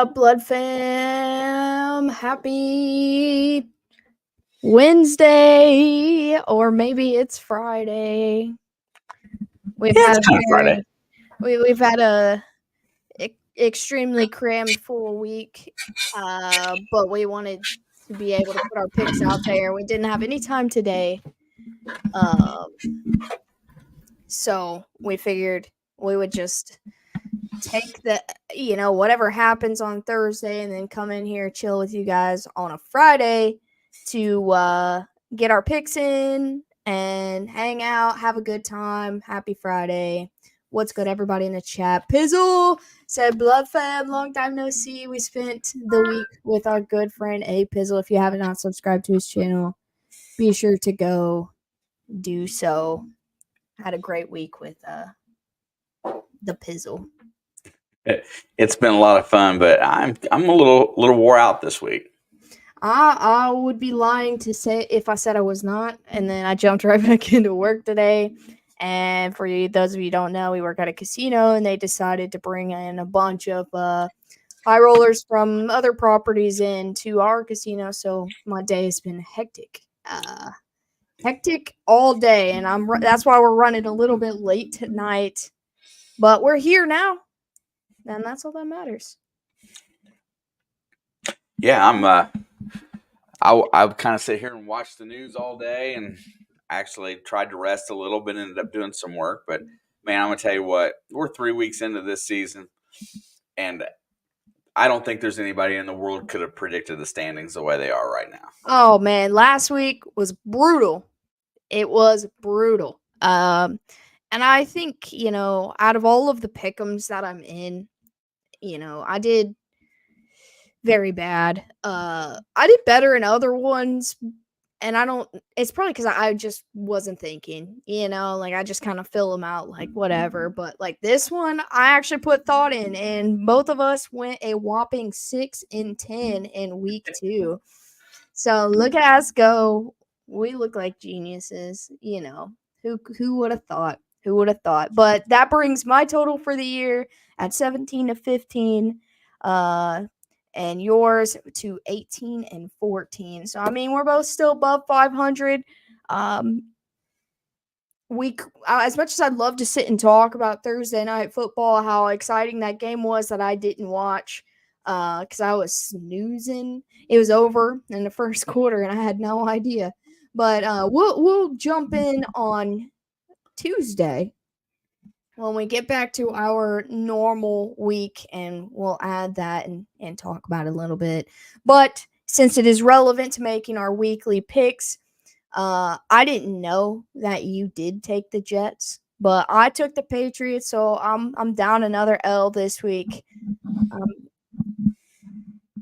up, Blood Fam? Happy Wednesday, or maybe it's Friday. We've Yeah, had it's kind of Friday. we've had a extremely crammed full week, but we wanted to be able to put our picks out there. We didn't have any time today, so we figured we would just take the whatever happens on Thursday and then come in here, chill with you guys on a Friday to get our picks in and hang out, have a good time. Happy Friday. What's good, everybody in the chat? Pizzle said, Blood Fam, long time no see. We spent the week with our good friend A Pizzle. If you have not subscribed to his channel, be sure to go do so. Had a great week with the Pizzle. It's been a lot of fun, but I'm a little wore out this week. I would be lying to say if I said I was not, and then I jumped right back into work today. And for you, those of you who don't know, we work at a casino, and they decided to bring in a bunch of high rollers from other properties into our casino. So my day has been hectic, all day, and that's why we're running a little bit late tonight. But we're here now, and that's all that matters. Yeah, I kind of sit here and watch the news all day, and actually tried to rest a little bit. Ended up doing some work, but man, I'm gonna tell you what, we're 3 weeks into this season, and I don't think there's anybody in the world could have predicted the standings the way they are right now. Oh man, last week was brutal. It was brutal. And I think, out of all of the pick'ems that I'm in, I did very bad. I did better in other ones, and it's probably because I just wasn't thinking, like I just kind of fill them out like whatever. But like this one, I actually put thought in, and both of us went a whopping 6-10 in week 2. So look at us go. We look like geniuses, Who would have thought? Who would have thought? But that brings my total for the year at 17-15. And yours to 18-14. So I mean, we're both still above 500. As much as I'd love to sit and talk about Thursday night football, how exciting that game was that I didn't watch because I was snoozing. It was over in the first quarter, and I had no idea. But we'll jump in on Tuesday when we get back to our normal week, and we'll add that and talk about it a little bit. But since it is relevant to making our weekly picks, I didn't know that you did take the Jets, but I took the Patriots, so I'm down another L this week.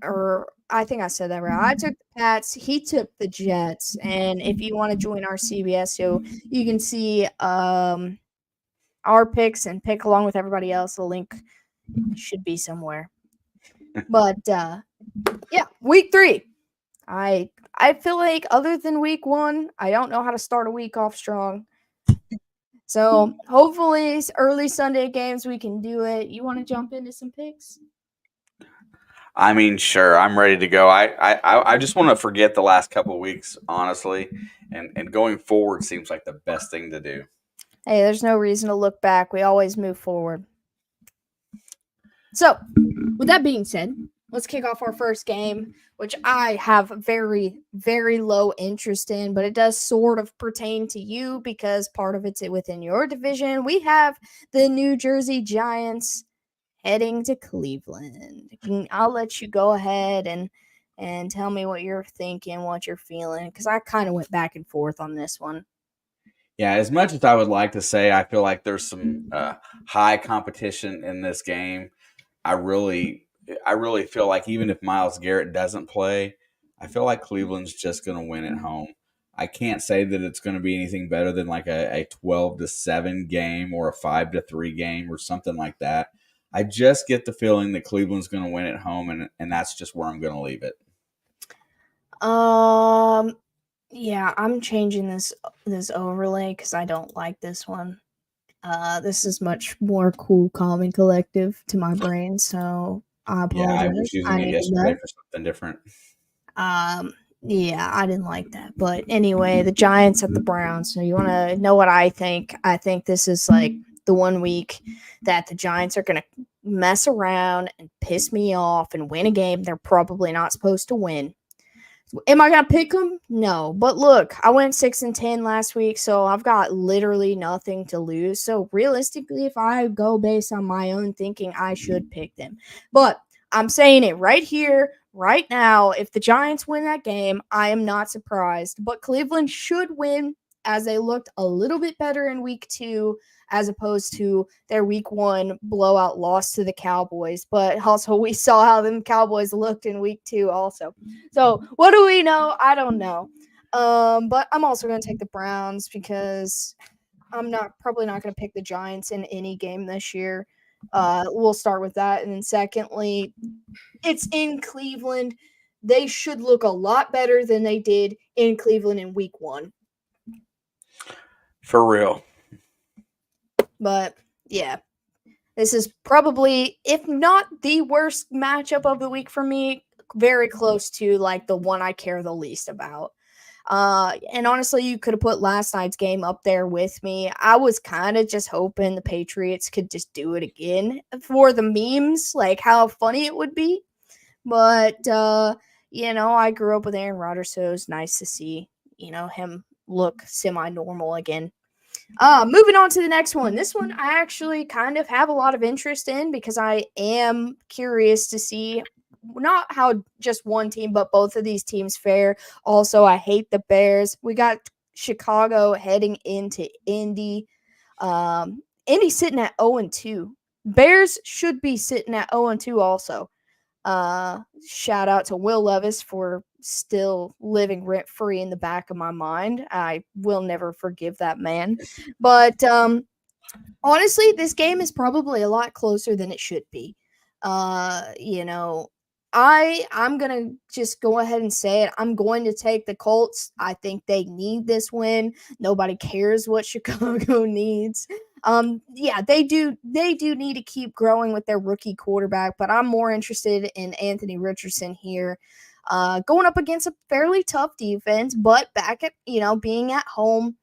Or I think I said that right. I took the Pats. He took the Jets, and if you want to join our CBS show, you can see our picks and pick along with everybody else. The link should be somewhere. But yeah, week 3. I feel like other than week 1, I don't know how to start a week off strong. So hopefully early Sunday games we can do it. You want to jump into some picks? I mean, sure, I'm ready to go. I just want to forget the last couple of weeks, honestly, and going forward seems like the best thing to do. Hey, there's no reason to look back. We always move forward. So, with that being said, let's kick off our first game, which I have very, very low interest in, but it does sort of pertain to you because part of it's within your division. We have the New Jersey Giants heading to Cleveland. I'll let you go ahead and tell me what you're thinking, what you're feeling, because I kind of went back and forth on this one. Yeah, as much as I would like to say I feel like there's some high competition in this game, I really feel like even if Myles Garrett doesn't play, I feel like Cleveland's just going to win at home. I can't say that it's going to be anything better than like a 12-7 game or a 5-3 game or something like that. I just get the feeling that Cleveland's going to win at home, and that's just where I'm going to leave it. Yeah, I'm changing this overlay because I don't like this one. This is much more cool, calm, and collective to my brain. So I Yeah, I was apologize. using I it needed yesterday that. for something different. Yeah, I didn't like that. But anyway, the Giants at the Browns. So you want to know what I think? I think this is like the 1 week that the Giants are going to mess around and piss me off and win a game they're probably not supposed to win. Am I gonna pick them? No, but look, I went 6-10 last week, so I've got literally nothing to lose. So realistically, if I go based on my own thinking, I should pick them. But I'm saying it right here, right now. If the Giants win that game, I am not surprised. But Cleveland should win, as they looked a little bit better in week 2 as opposed to their week 1 blowout loss to the Cowboys. But also, we saw how them Cowboys looked in week 2 also. So what do we know? I don't know. But I'm also going to take the Browns because I'm probably not going to pick the Giants in any game this year. We'll start with that. And then secondly, it's in Cleveland. They should look a lot better than they did in Cleveland in week 1. For real. But yeah, this is probably, if not the worst matchup of the week for me, very close to like the one I care the least about. And honestly, you could have put last night's game up there with me. I was kind of just hoping the Patriots could just do it again for the memes, like how funny it would be. But, I grew up with Aaron Rodgers, so it was nice to see, him look semi-normal again. Moving on to the next one. This one I actually kind of have a lot of interest in because I am curious to see not how just one team, but both of these teams fare. Also, I hate the Bears. We got Chicago heading into Indy. Indy sitting at 0-2. Bears should be sitting at 0-2 also. Shout out to Will Levis for still living rent free in the back of my mind. I will never forgive that man. But honestly, this game is probably a lot closer than it should be. I'm gonna just go ahead and say it. I'm going to take the Colts. I think they need this win. Nobody cares what Chicago needs. Yeah, they do need to keep growing with their rookie quarterback, but I'm more interested in Anthony Richardson here. Going up against a fairly tough defense, but back at being at home.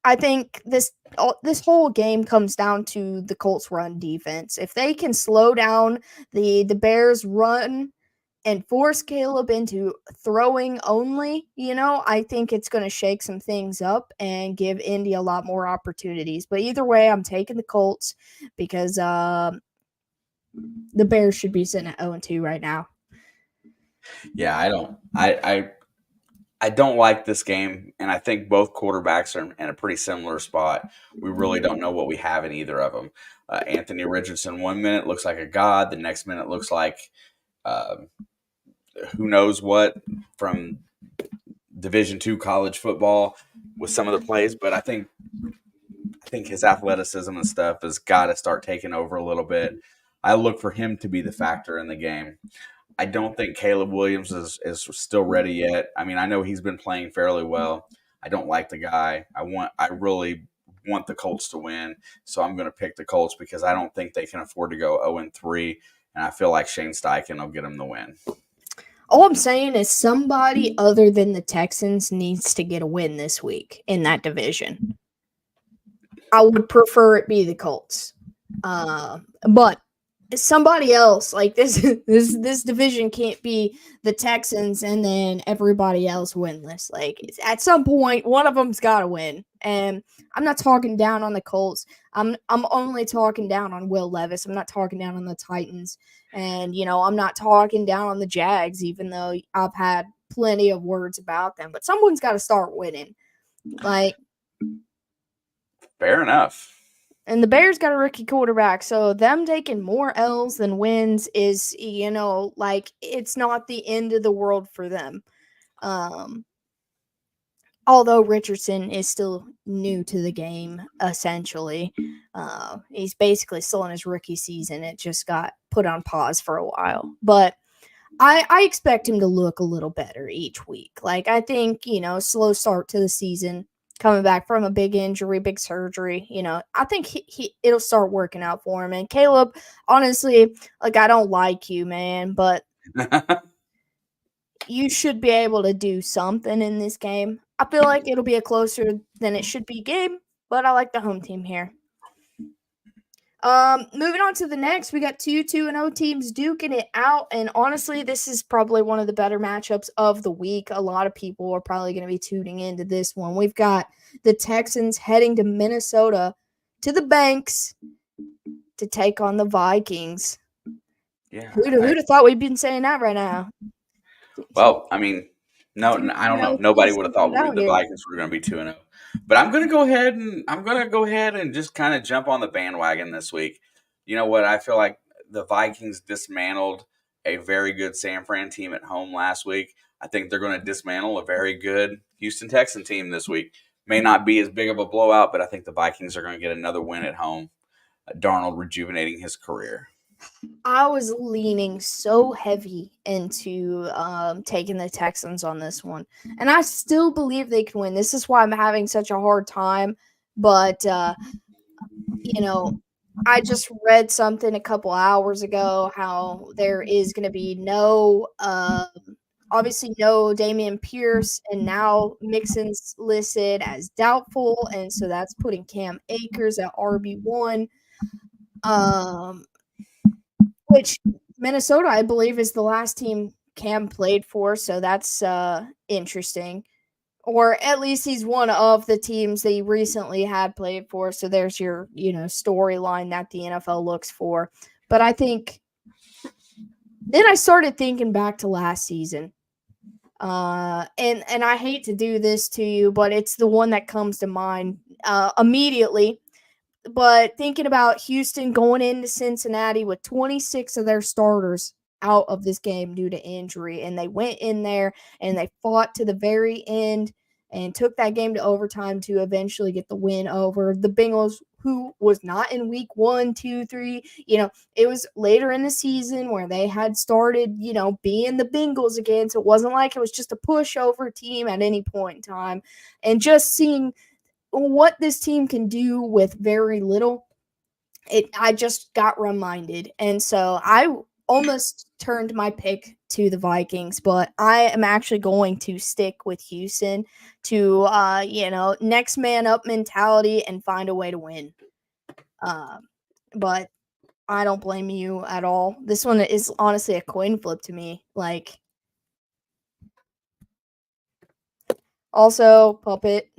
I think this whole game comes down to the Colts run defense. If they can slow down the Bears run and force Caleb into throwing only, I think it's going to shake some things up and give Indy a lot more opportunities. But either way, I'm taking the Colts because the Bears should be sitting at 0-2 right now. Yeah, I don't like this game, and I think both quarterbacks are in a pretty similar spot. We really don't know what we have in either of them. Anthony Richardson, 1 minute looks like a god, the next minute looks like who knows what from Division II college football with some of the plays. But I think his athleticism and stuff has got to start taking over a little bit. I look for him to be the factor in the game. I don't think Caleb Williams is still ready yet. I mean, I know he's been playing fairly well. I don't like the guy. I really want the Colts to win, so I'm going to pick the Colts because I don't think they can afford to go 0-3, and I feel like Shane Steichen will get them the win. All I'm saying is somebody other than the Texans needs to get a win this week in that division. I would prefer it be the Colts. But somebody else, like this division can't be the Texans and then everybody else winless. Like at some point, one of them's got to win. And I'm not talking down on the Colts. I'm only talking down on Will Levis. I'm not talking down on the Titans. And, I'm not talking down on the Jags, even though I've had plenty of words about them. But someone's got to start winning. Like, fair enough. And the Bears got a rookie quarterback, so them taking more L's than wins is, it's not the end of the world for them. Although Richardson is still new to the game, essentially. He's basically still in his rookie season. It just got put on pause for a while. But I expect him to look a little better each week. Like, I think, slow start to the season. coming back from a big injury, big surgery. I think it'll start working out for him. And Caleb, honestly, like, I don't like you, man, but you should be able to do something in this game. I feel like it'll be a closer than it should be game, but I like the home team here. Moving on to the next, we got 2-0 teams duking it out, and honestly, this is probably one of the better matchups of the week. A lot of people are probably going to be tuning into this one. We've got the Texans heading to Minnesota to the Banks to take on the Vikings. Yeah, Who'd have thought we'd been saying that right now? Well, I mean, no, I don't know. Nobody would have thought the Vikings were going to be 2-0. But I'm going to go ahead and just kind of jump on the bandwagon this week. You know what? I feel like the Vikings dismantled a very good San Fran team at home last week. I think they're going to dismantle a very good Houston Texan team this week. May not be as big of a blowout, but I think the Vikings are going to get another win at home. Darnold rejuvenating his career. I was leaning so heavy into taking the Texans on this one, and I still believe they can win. This is why I'm having such a hard time, but I just read something a couple hours ago how there is going to be no Dameon Pierce, and now Mixon's listed as doubtful, and so that's putting Cam Akers at RB1. Which Minnesota, I believe, is the last team Cam played for, so that's interesting. Or at least he's one of the teams that he recently had played for, so there's your, storyline that the NFL looks for. But I think then I started thinking back to last season. And I hate to do this to you, but it's the one that comes to mind immediately. But thinking about Houston going into Cincinnati with 26 of their starters out of this game due to injury, and they went in there and they fought to the very end and took that game to overtime to eventually get the win over the Bengals, who was not in week 1, 2, 3. It was later in the season where they had started, being the Bengals again. So it wasn't like it was just a pushover team at any point in time. And just seeing what this team can do with very little, I just got reminded. And so I almost turned my pick to the Vikings, but I am actually going to stick with Houston to, next man up mentality and find a way to win. But I don't blame you at all. This one is honestly a coin flip to me. Like, also, Puppet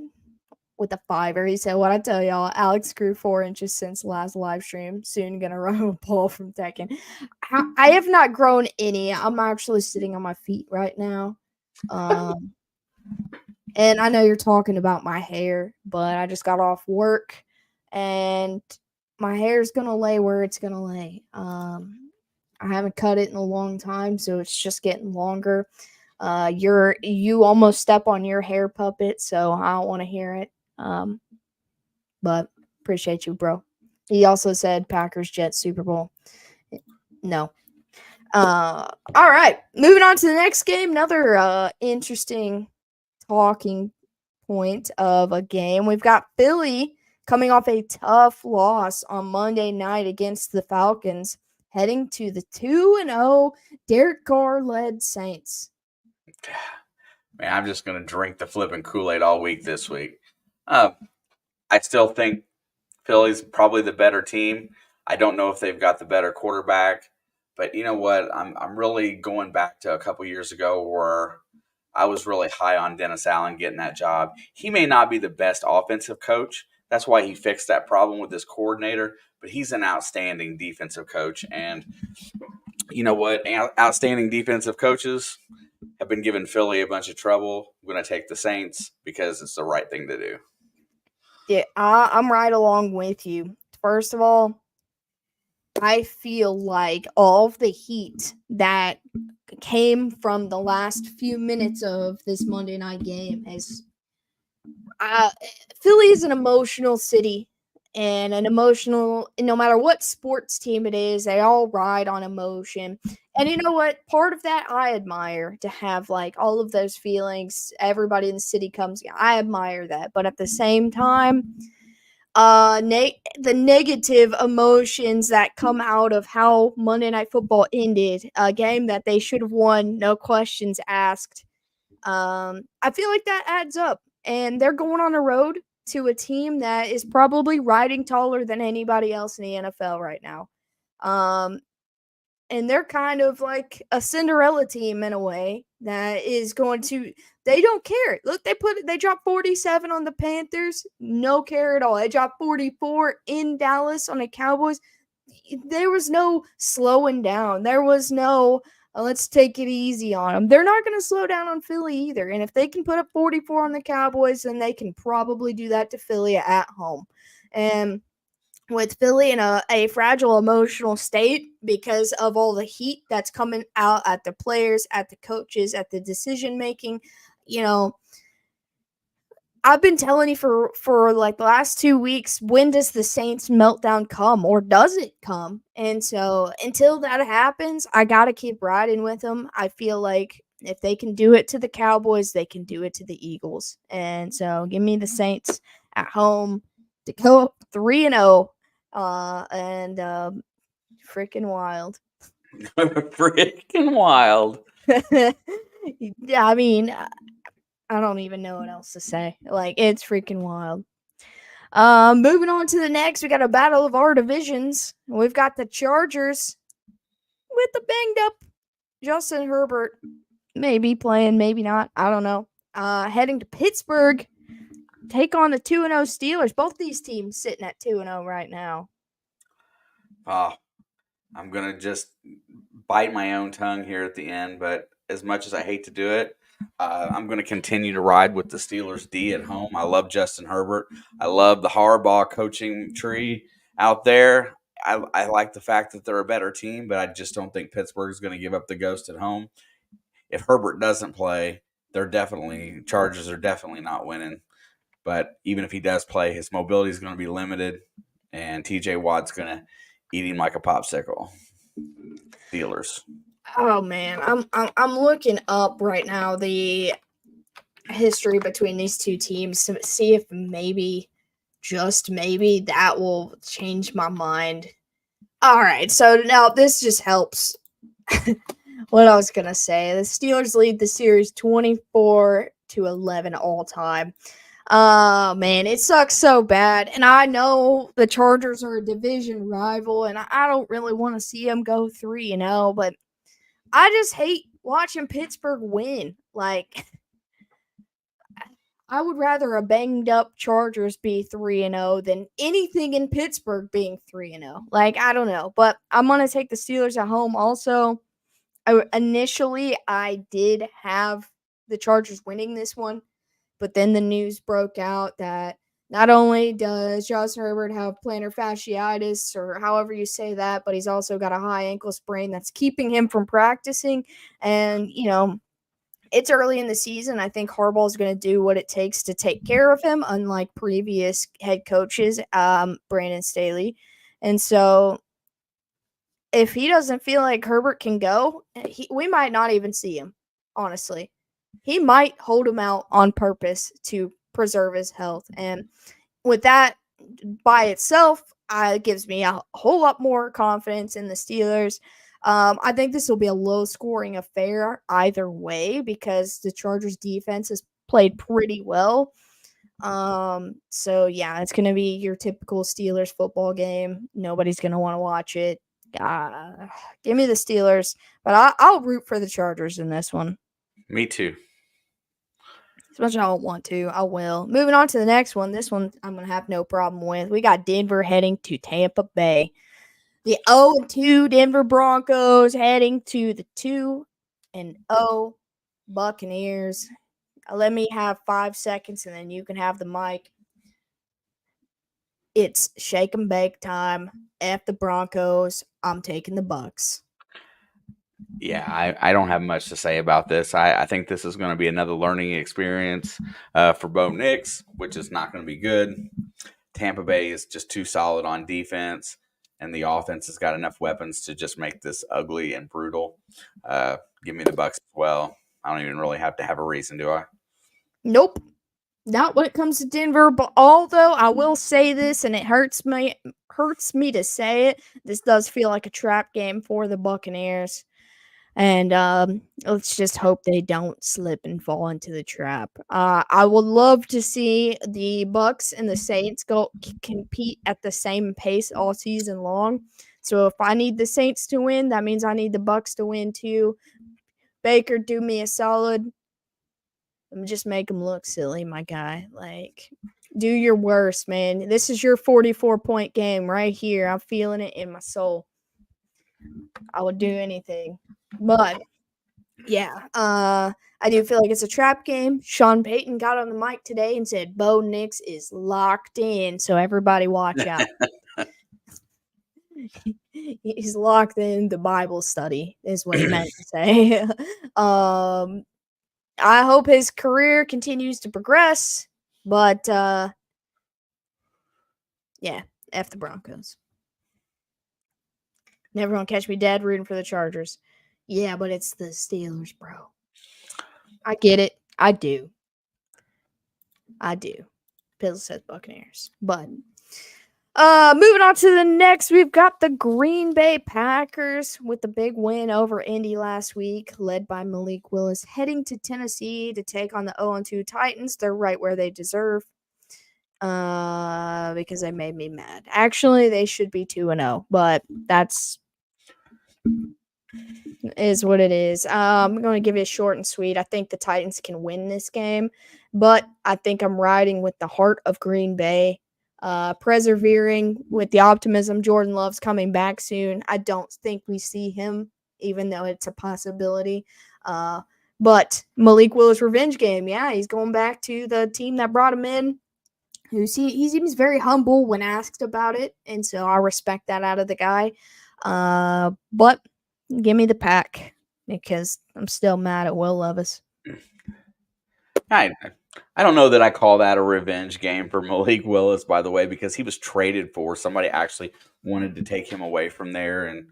with a $5. He said, "What I tell y'all, Alex grew 4 inches since last live stream. Soon gonna run a ball from Tekken." I have not grown any. I'm actually sitting on my feet right now. And I know you're talking about my hair, but I just got off work and my hair is gonna lay where it's gonna lay. I haven't cut it in a long time, so it's just getting longer. You almost step on your hair, Puppet, so I don't want to hear it. But appreciate you, bro. He also said Packers Jets Super Bowl. No. All right, moving on to the next game. Another interesting talking point of a game. We've got Philly coming off a tough loss on Monday night against the Falcons, heading to the 2-0 Derek Carr-led Saints. Man, I'm just going to drink the flipping Kool-Aid all week this week. I still think Philly's probably the better team. I don't know if they've got the better quarterback, but you know what? I'm really going back to a couple years ago where I was really high on Dennis Allen getting that job. He may not be the best offensive coach. That's why he fixed that problem with his coordinator, but he's an outstanding defensive coach. And you know what? Outstanding defensive coaches have been giving Philly a bunch of trouble. I'm going to take the Saints because it's the right thing to do. Yeah, I'm right along with you. First of all, I feel like all of the heat that came from the last few minutes of this Monday night game is Philly is an emotional city, and no matter what sports team it is, they all ride on emotion. And you know what? Part of that I admire, to have like all of those feelings. Everybody in the city comes. I admire that, but at the same time, the negative emotions that come out of how Monday Night Football ended, a game that they should have won, no questions asked. I feel like that adds up, and they're going on the road to a team that is probably riding taller than anybody else in the NFL right now. Um, and they're kind of like a Cinderella team in a way that is going to, they don't care. Look, they dropped 47 on the Panthers, no care at all. They dropped 44 in Dallas on the Cowboys. There was no slowing down. There was no let's take it easy on them. They're not going to slow down on Philly either. And if they can put up 44 on the Cowboys, then they can probably do that to Philly at home. And with Philly in a fragile emotional state because of all the heat that's coming out at the players, at the coaches, at the decision making. You know, I've been telling you for like the last 2 weeks, when does the Saints meltdown come, or does it come? And so until that happens, I got to keep riding with them. I feel like if they can do it to the Cowboys, they can do it to the Eagles. And so give me the Saints at home to go up 3-0. And freaking wild. Freaking wild. Yeah, I mean, I don't even know what else to say. Like, it's freaking wild. Moving on to the next, we got a battle of our divisions. We've got the Chargers with the banged up Justin Herbert. Maybe playing, maybe not. I don't know. Heading to Pittsburgh, take on the 2-0 Steelers. Both these teams sitting at 2-0 right now. I'm going to just bite my own tongue here at the end, but as much as I hate to do it, I'm going to continue to ride with the Steelers D at home. I love Justin Herbert. I love the Harbaugh coaching tree out there. I like the fact that they're a better team, but I just don't think Pittsburgh is going to give up the ghost at home. If Herbert doesn't play, Chargers are definitely not winning. But even if he does play, his mobility is going to be limited, and TJ Watt's going to eat him like a popsicle. Steelers. Oh man, I'm looking up right now the history between these two teams to see if maybe, just maybe, that will change my mind. All right, so now this just helps. What I was gonna say, the Steelers lead the series 24-11 all time. Oh man, it sucks so bad, and I know the Chargers are a division rival, and I don't really want to see them go 3-0, but I just hate watching Pittsburgh win. Like, I would rather a banged up Chargers be 3-0 than anything in Pittsburgh being 3-0. Like, I don't know, but I'm gonna take the Steelers at home. Also, initially I did have the Chargers winning this one, but then the news broke out that not only does Justin Herbert have plantar fasciitis, or however you say that, but he's also got a high ankle sprain that's keeping him from practicing. And, you know, it's early in the season. I think Harbaugh is going to do what it takes to take care of him, unlike previous head coaches, Brandon Staley. And so if he doesn't feel like Herbert can go, we might not even see him, honestly. He might hold him out on purpose to preserve his health. And with that by itself, gives me a whole lot more confidence in the Steelers. I think this will be a low-scoring affair either way because the Chargers' defense has played pretty well. So, yeah, it's going to be your typical Steelers football game. Nobody's going to want to watch it. Give me the Steelers, but I'll root for the Chargers in this one. Me too. As much as I don't want to, I will. Moving on to the next one. This one I'm going to have no problem with. We got Denver heading to Tampa Bay. The 0-2 Denver Broncos heading to the 2-0 Buccaneers. Let me have 5 seconds, and then you can have the mic. It's shake and bake time. F the Broncos. I'm taking the Bucs. Yeah, I don't have much to say about this. I think this is going to be another learning experience for Bo Nix, which is not going to be good. Tampa Bay is just too solid on defense. and the offense has got enough weapons to just make this ugly and brutal. Give me the Bucs as well. I don't even really have to have a reason, do I? Nope. Not when it comes to Denver, but although I will say this, and it hurts me to say it, this does feel like a trap game for the Buccaneers. And let's just hope they don't slip and fall into the trap. I would love to see the Bucs and the Saints compete at the same pace all season long. So if I need the Saints to win, that means I need the Bucs to win too. Baker, do me a solid. Just make them look silly, my guy. Like, do your worst, man. This is your 44-point game right here. I'm feeling it in my soul. I would do anything. But, yeah, I do feel like it's a trap game. Sean Payton got on the mic today and said, Bo Nix is locked in, so everybody watch out. He's locked in the Bible study, is what he meant to say. I hope his career continues to progress, but yeah, F the Broncos. Never gonna catch me dead rooting for the Chargers. Yeah, but it's the Steelers, bro. I get it. I do. Pizzle says Buccaneers. But moving on to the next, we've got the Green Bay Packers with the big win over Indy last week, led by Malik Willis, heading to Tennessee to take on the 0-2 Titans. They're right where they deserve because they made me mad. Actually, they should be 2-0, but that's is what it is. I'm going to give it short and sweet. I think the Titans can win this game, but I think I'm riding with the heart of Green Bay. Persevering with the optimism. Jordan Love's coming back soon. I don't think we see him, even though it's a possibility. But Malik Willis revenge game. Yeah, he's going back to the team that brought him in. He seems very humble when asked about it, and so I respect that out of the guy. But give me the Pack because I'm still mad at Will Levis. I don't know that I call that a revenge game for Malik Willis, by the way, because he was traded for. Somebody actually wanted to take him away from there,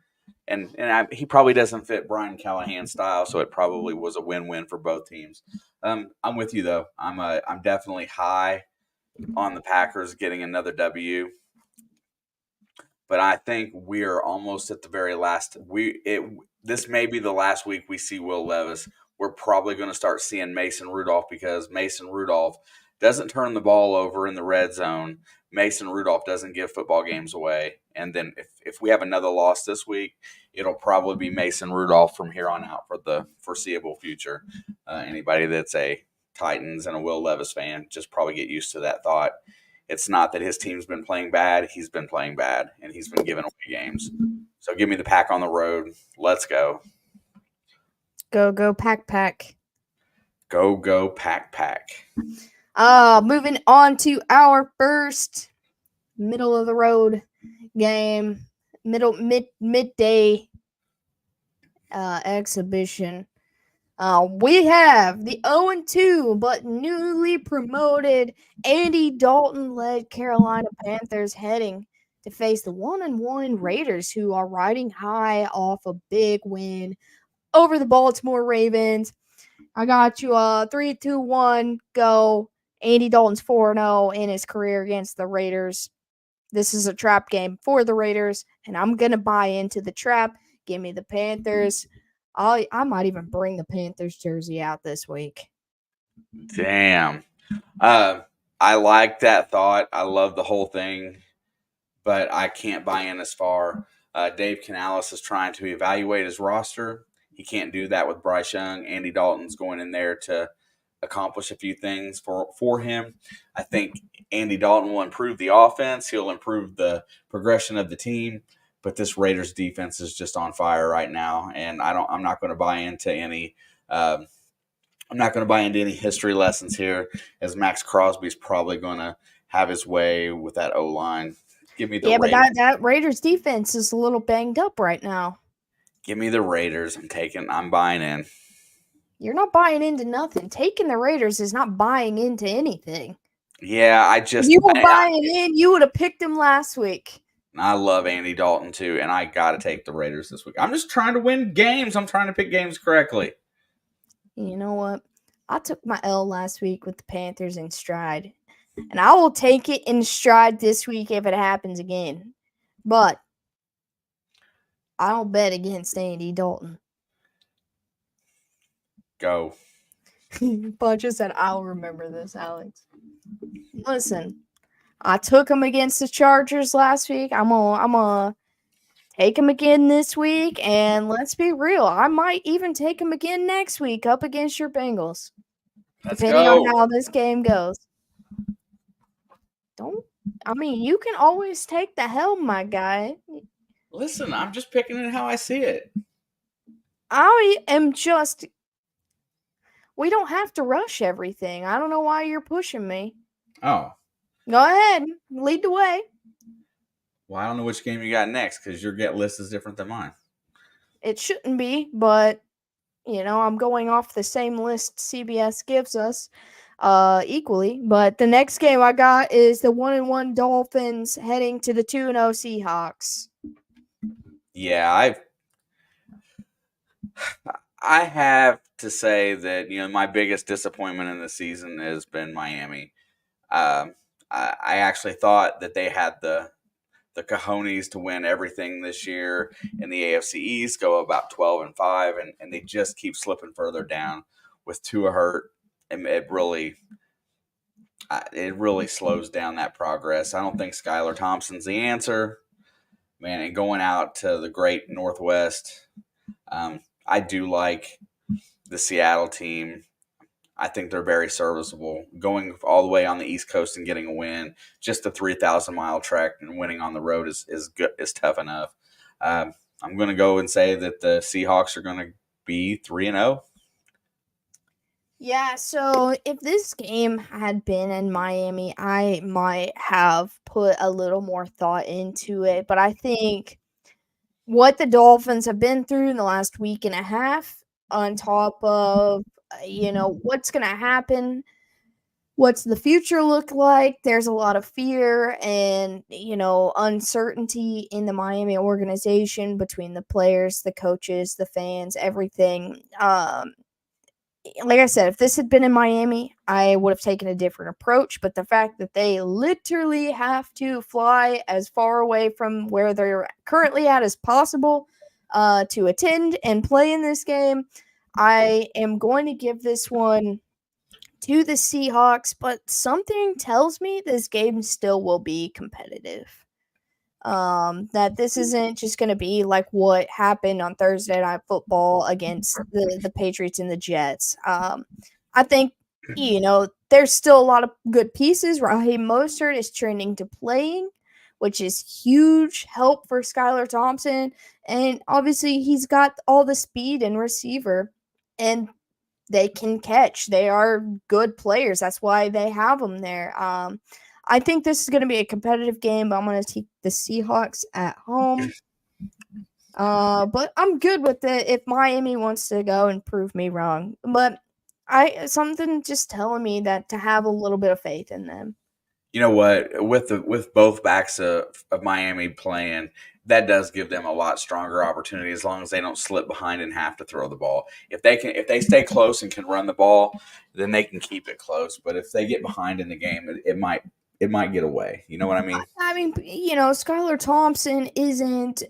and he probably doesn't fit Brian Callahan's style, so it probably was a win-win for both teams. I'm with you though. I'm definitely high on the Packers getting another W, but I think we are almost at the very last. This may be the last week we see Will Levis. We're probably going to start seeing Mason Rudolph because Mason Rudolph doesn't turn the ball over in the red zone. Mason Rudolph doesn't give football games away. And then if we have another loss this week, it'll probably be Mason Rudolph from here on out for the foreseeable future. Anybody that's a Titans and a Will Levis fan, just probably get used to that thought. It's not that his team's been playing bad. He's been playing bad, and he's been giving away games. So give me the Pack on the road. Let's go. Go, Pack. Go, Pack. Moving on to our first middle of the road game, midday exhibition. We have the 0-2 but newly promoted Andy Dalton-led Carolina Panthers heading to face the 1-1 Raiders, who are riding high off a big win over the Baltimore Ravens. I got you 3-2-1, go. Andy Dalton's 4-0 in his career against the Raiders. This is a trap game for the Raiders, and I'm going to buy into the trap. Give me the Panthers. I might even bring the Panthers jersey out this week. Damn. I like that thought. I love the whole thing, but I can't buy in as far. Dave Canales is trying to evaluate his roster. He can't do that with Bryce Young. Andy Dalton's going in there to accomplish a few things for him. I think Andy Dalton will improve the offense. He'll improve the progression of the team. But this Raiders defense is just on fire right now, and I'm not going to buy into any. I'm not going to buy into any history lessons here, as Max Crosby's probably going to have his way with that O-line. Give me the Raiders. But that Raiders defense is a little banged up right now. Give me the Raiders. I'm buying in. You're not buying into nothing. Taking the Raiders is not buying into anything. Yeah, if you were buying in, you would have picked them last week. And I love Andy Dalton too, and I got to take the Raiders this week. I'm just trying to win games. I'm trying to pick games correctly. You know what? I took my L last week with the Panthers in stride, and I will take it in stride this week if it happens again. But I don't bet against Andy Dalton. Go. Bunch said, I'll remember this, Alex. Listen, I took him against the Chargers last week. I'm gonna take him again this week, and let's be real, I might even take him again next week up against your Bengals, depending on how this game goes. You can always take the helm, my guy. Listen, I'm just picking it how I see it. We don't have to rush everything. I don't know why you're pushing me. Oh. Go ahead. Lead the way. Well, I don't know which game you got next because your get list is different than mine. It shouldn't be, but, I'm going off the same list CBS gives us equally. But the next game I got is the 1-1 Dolphins heading to the 2-0 Seahawks. Yeah, I have to say that, my biggest disappointment in the season has been Miami. I actually thought that they had the cojones to win everything this year in the AFC East, go about 12-5, and they just keep slipping further down with Tua hurt. And it really slows down that progress. I don't think Skylar Thompson's the answer, man. And going out to the great Northwest, I do like the Seattle team. I think they're very serviceable. Going all the way on the East Coast and getting a win, just the 3,000-mile trek and winning on the road is good, is tough enough. I'm going to go and say that the Seahawks are going to be 3-0. Yeah, so if this game had been in Miami, I might have put a little more thought into it. But I think what the Dolphins have been through in the last week and a half, on top of, what's going to happen, what's the future look like, there's a lot of fear and, uncertainty in the Miami organization between the players, the coaches, the fans, everything. Like I said, if this had been in Miami, I would have taken a different approach. But the fact that they literally have to fly as far away from where they're currently at as possible to attend and play in this game, I am going to give this one to the Seahawks. But something tells me this game still will be competitive. That this isn't just going to be like what happened on Thursday Night Football against the Patriots and the Jets. I think, there's still a lot of good pieces. Raheem Mostert is trending to playing, which is huge help for Skylar Thompson. And obviously he's got all the speed and receiver, and they can catch. They are good players. That's why they have them there. I think this is going to be a competitive game, but I'm going to take the Seahawks at home. But I'm good with it if Miami wants to go and prove me wrong. But something just telling me that to have a little bit of faith in them. You know what? With both backs of Miami playing, that does give them a lot stronger opportunity as long as they don't slip behind and have to throw the ball. If they stay close and can run the ball, then they can keep it close. But if they get behind in the game, it might get away. You know what I mean? Skylar Thompson isn't,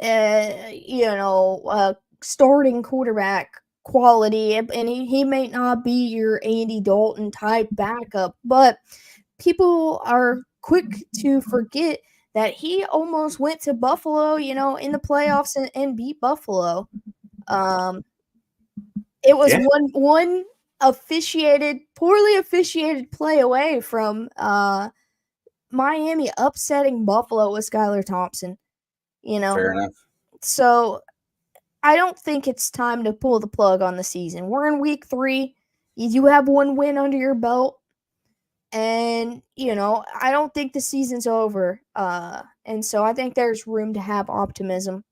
starting quarterback quality, and he may not be your Andy Dalton type backup, but people are quick to forget that he almost went to Buffalo, in the playoffs and beat Buffalo. It was one poorly officiated play away from Miami upsetting Buffalo with Skylar Thompson. Fair enough. So I don't think it's time to pull the plug on the season. We're in week 3. You have one win under your belt. And, I don't think the season's over. And so I think there's room to have optimism.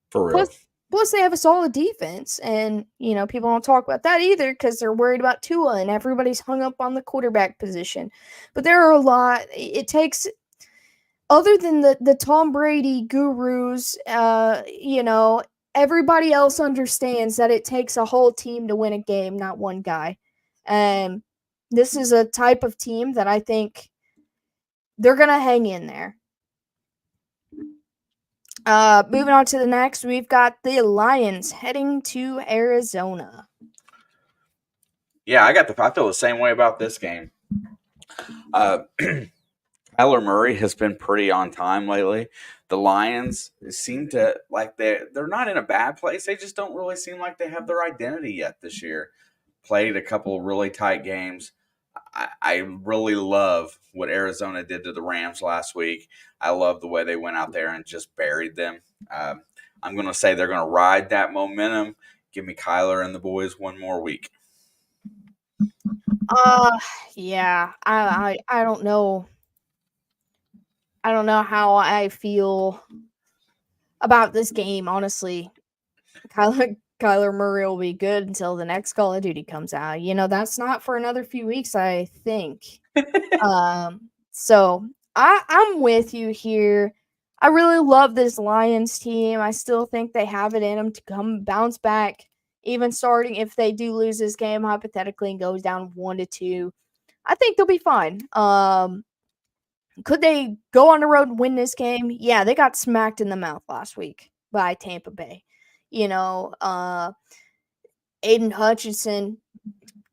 For real. Plus they have a solid defense. And, people don't talk about that either because they're worried about Tua and everybody's hung up on the quarterback position. But there are a lot. It takes other than the Tom Brady gurus, everybody else understands that it takes a whole team to win a game, not one guy. And this is a type of team that I think they're going to hang in there. Moving on to the next, we've got the Lions heading to Arizona. Yeah, I feel the same way about this game. Kyler Murray has been pretty on time lately. The Lions seem to like they're not in a bad place. They just don't really seem like they have their identity yet this year. Played a couple of really tight games. I really love what Arizona did to the Rams last week. I love the way they went out there and just buried them. I'm going to say they're going to ride that momentum. Give me Kyler and the boys one more week. Yeah, I don't know. I don't know how I feel about this game, honestly. Kyler Murray will be good until the next Call of Duty comes out. That's not for another few weeks, I think. So I'm with you here. I really love this Lions team. I still think they have it in them to come bounce back, even starting if they do lose this game hypothetically and goes down 1-2. I think they'll be fine. Could they go on the road and win this game? Yeah, they got smacked in the mouth last week by Tampa Bay. Aiden Hutchinson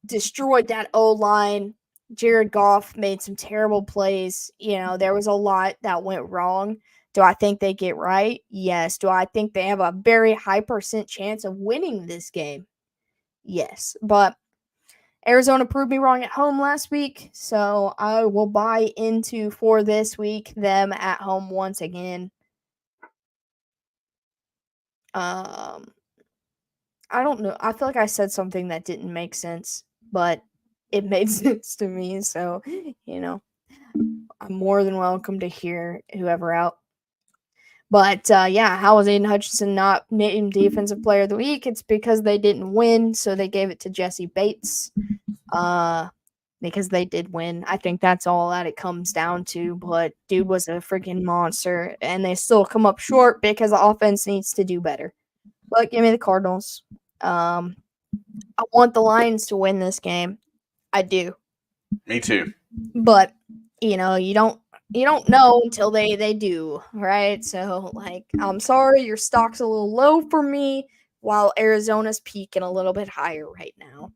destroyed that O-line. Jared Goff made some terrible plays. There was a lot that went wrong. Do I think they get right? Yes. Do I think they have a very high % chance of winning this game? Yes. But Arizona proved me wrong at home last week, so I will buy into for this week them at home once again. I don't know. I feel like I said something that didn't make sense, but it made sense to me. So, I'm more than welcome to hear whoever out. But yeah, how was Aiden Hutchinson not named Defensive Player of the Week? It's because they didn't win, so they gave it to Jesse Bates. Because they did win. I think that's all that it comes down to. But dude was a freaking monster, and they still come up short because the offense needs to do better. But give me the Cardinals. I want the Lions to win this game. I do. Me too. But you don't know until they do, right? So I'm sorry, your stock's a little low for me, while Arizona's peaking a little bit higher right now.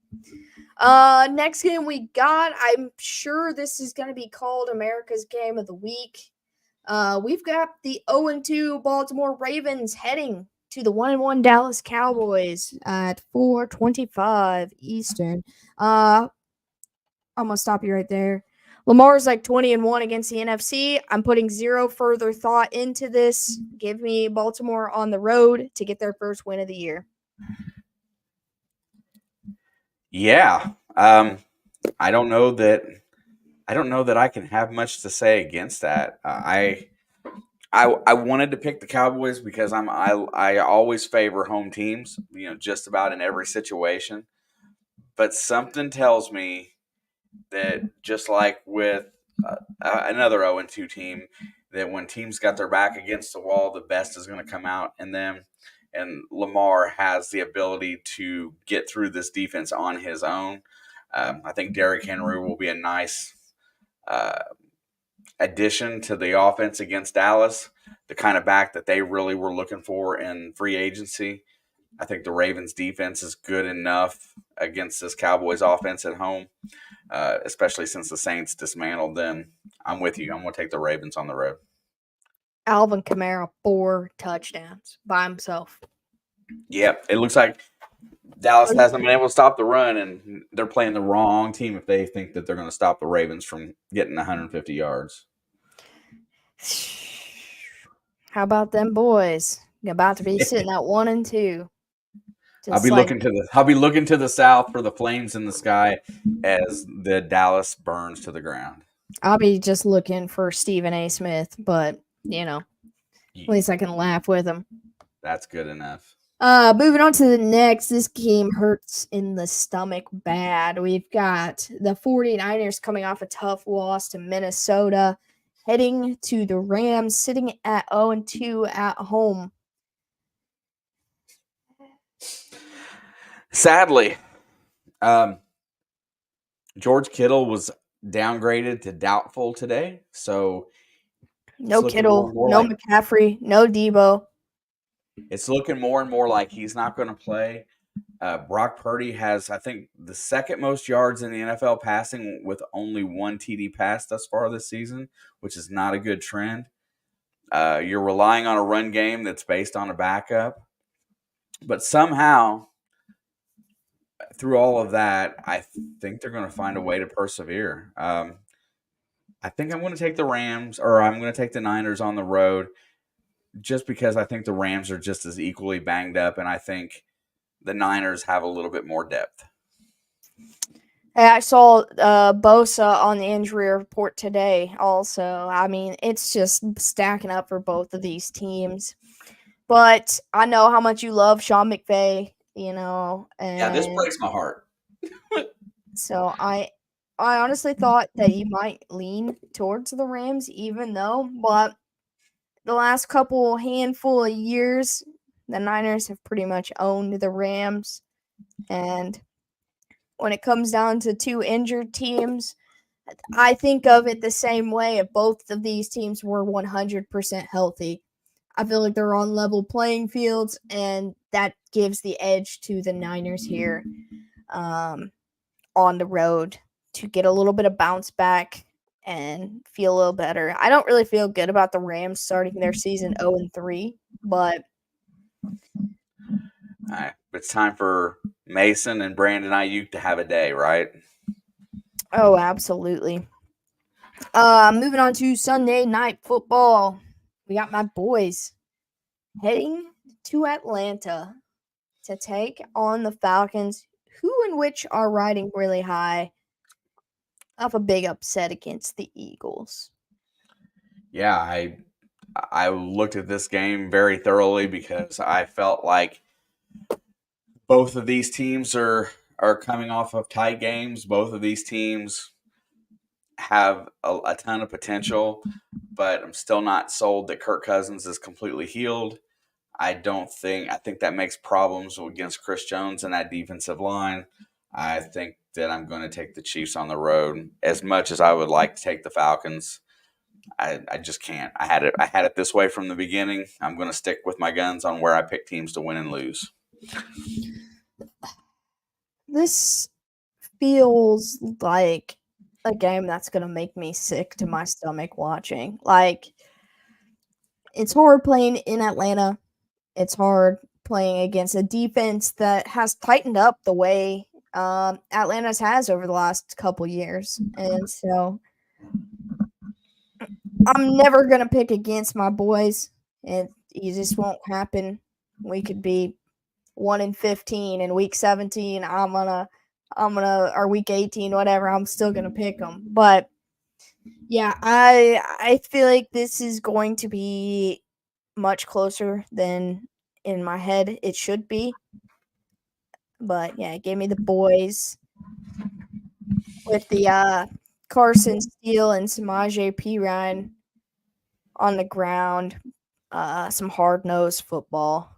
Next game we got, I'm sure this is going to be called America's Game of the Week. We've got the 0-2 Baltimore Ravens heading to the 1-1 Dallas Cowboys at 4:25 Eastern. I'm going to stop you right there. Lamar's 20-1 against the NFC. I'm putting zero further thought into this. Give me Baltimore on the road to get their first win of the year. Yeah. I don't know that I can have much to say against that. I wanted to pick the Cowboys because I always favor home teams, just about in every situation. But something tells me that just like with another 0-2 team, that when teams got their back against the wall, the best is going to come out in them. And Lamar has the ability to get through this defense on his own. I think Derrick Henry will be a nice addition to the offense against Dallas, the kind of back that they really were looking for in free agency. I think the Ravens defense is good enough against this Cowboys offense at home, especially since the Saints dismantled them. I'm with you. I'm going to take the Ravens on the road. Alvin Kamara, 4 touchdowns by himself. Yep. It looks like Dallas hasn't been able to stop the run, and they're playing the wrong team if they think that they're going to stop the Ravens from getting 150 yards. How about them boys? You're about to be sitting at 1-2. I'll be looking to the south for the flames in the sky as the Dallas burns to the ground. I'll be just looking for Stephen A. Smith, but at least I can laugh with him. That's good enough. Moving on to the next, this game hurts in the stomach bad. We've got the 49ers coming off a tough loss to Minnesota, heading to the Rams, sitting at 0-2 at home. Sadly, George Kittle was downgraded to doubtful today, so No Kittle, no like McCaffrey, no Debo. it's looking more and more like he's not going to play. Brock Purdy has, I think, the second most yards in the NFL passing with only one TD pass thus far this season, which is not a good trend. You're relying on a run game that's based on a backup. But somehow, through all of that, I think they're going to find a way to persevere. I think I'm going to take the Rams, or I'm going to take the Niners on the road, just because I think the Rams are just as equally banged up, and I think the Niners have a little bit more depth. Hey, I saw Bosa on the injury report today also. I mean, it's just stacking up for both of these teams. But I know how much you love Sean McVay, Yeah, this and breaks my heart. so I honestly thought that you might lean towards the Rams, but the last handful of years, the Niners have pretty much owned the Rams. And when it comes down to two injured teams, I think of it the same way. If both of these teams were 100% healthy, I feel like they're on level playing fields, and that gives the edge to the Niners here on the road to get a little bit of bounce back and feel a little better. I don't really feel good about the Rams starting their season 0-3, but All right, it's time for Mason and Brandon Ayuk to have a day, right? oh, absolutely. Moving on to Sunday Night Football. We got my boys heading to Atlanta to take on the Falcons, who and which are riding really high off a big upset against the Eagles. Yeah, I looked at this game very thoroughly because I felt like both of these teams are coming off of tight games. Both of these teams have a ton of potential, but I'm still not sold that Kirk Cousins is completely healed. I think that makes problems against Chris Jones and that defensive line. I think that I'm going to take the Chiefs on the road as much as I would like to take the Falcons. I just can't. I had it this way from the beginning. I'm going to stick with my guns on where I pick teams to win and lose. This feels like a game that's going to make me sick to my stomach watching. Like, it's hard playing in Atlanta. It's hard playing against a defense that has tightened up the way Atlanta's has over the last couple years. And so I'm never going to pick against my boys. It just won't happen. We could be 1-15 in week 17. Or week 18, whatever. I'm still going to pick them. But yeah, I feel like this is going to be much closer than in my head it should be. But yeah, it gave me the boys with the Carson Steele and Samaje Perine on the ground. Some hard-nosed football.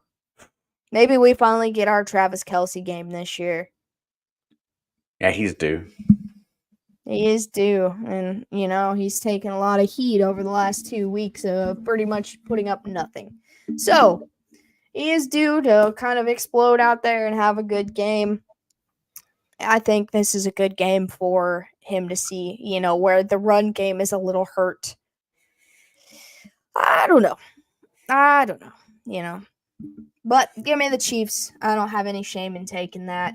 Maybe we finally get our Travis Kelce game this year. Yeah, he's due. He is due. And, he's taken a lot of heat over the last 2 weeks of pretty much putting up nothing. So, he is due to kind of explode out there and have a good game. I think this is a good game for him to see, where the run game is a little hurt. I don't know. But give me the Chiefs. I don't have any shame in taking that.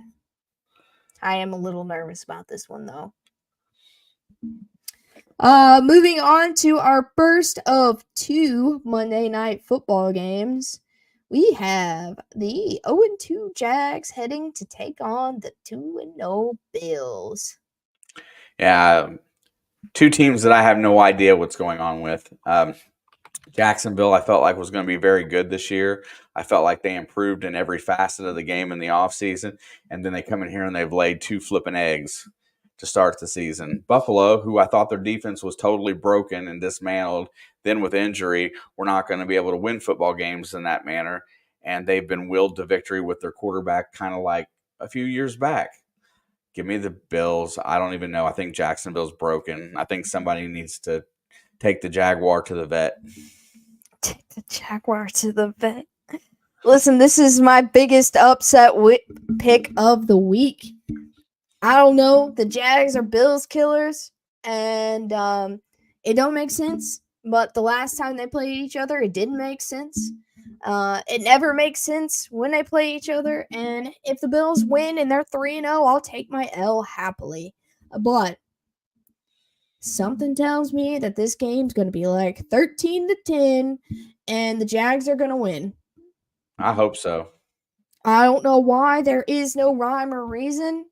I am a little nervous about this one, though. Moving on to our first of 2 Monday Night Football games. We have the 0-2 Jags heading to take on the 2-0 Bills. Yeah, two teams that I have no idea what's going on with. Jacksonville, I felt like was going to be very good this year. I felt like they improved in every facet of the game in the offseason, and then they come in here and they've laid 2 flipping eggs. to start the season. Buffalo, who I thought their defense was totally broken and dismantled, then with injury, we're not going to be able to win football games in that manner. And they've been willed to victory with their quarterback kind of like a few years back. Give me the Bills. I don't even know. I think Jacksonville's broken. I think somebody needs to take the Jaguar to the vet. Take the Jaguar to the vet. Listen, this is my biggest upset pick of the week. I don't know. The Jags are Bills killers, and it don't make sense. But the last time they played each other, it didn't make sense. It never makes sense when they play each other. And if the Bills win and they're 3-0, I'll take my L happily. But something tells me that this game's going to be like 13-10, and the Jags are going to win. I hope so. I don't know why. There is no rhyme or reason.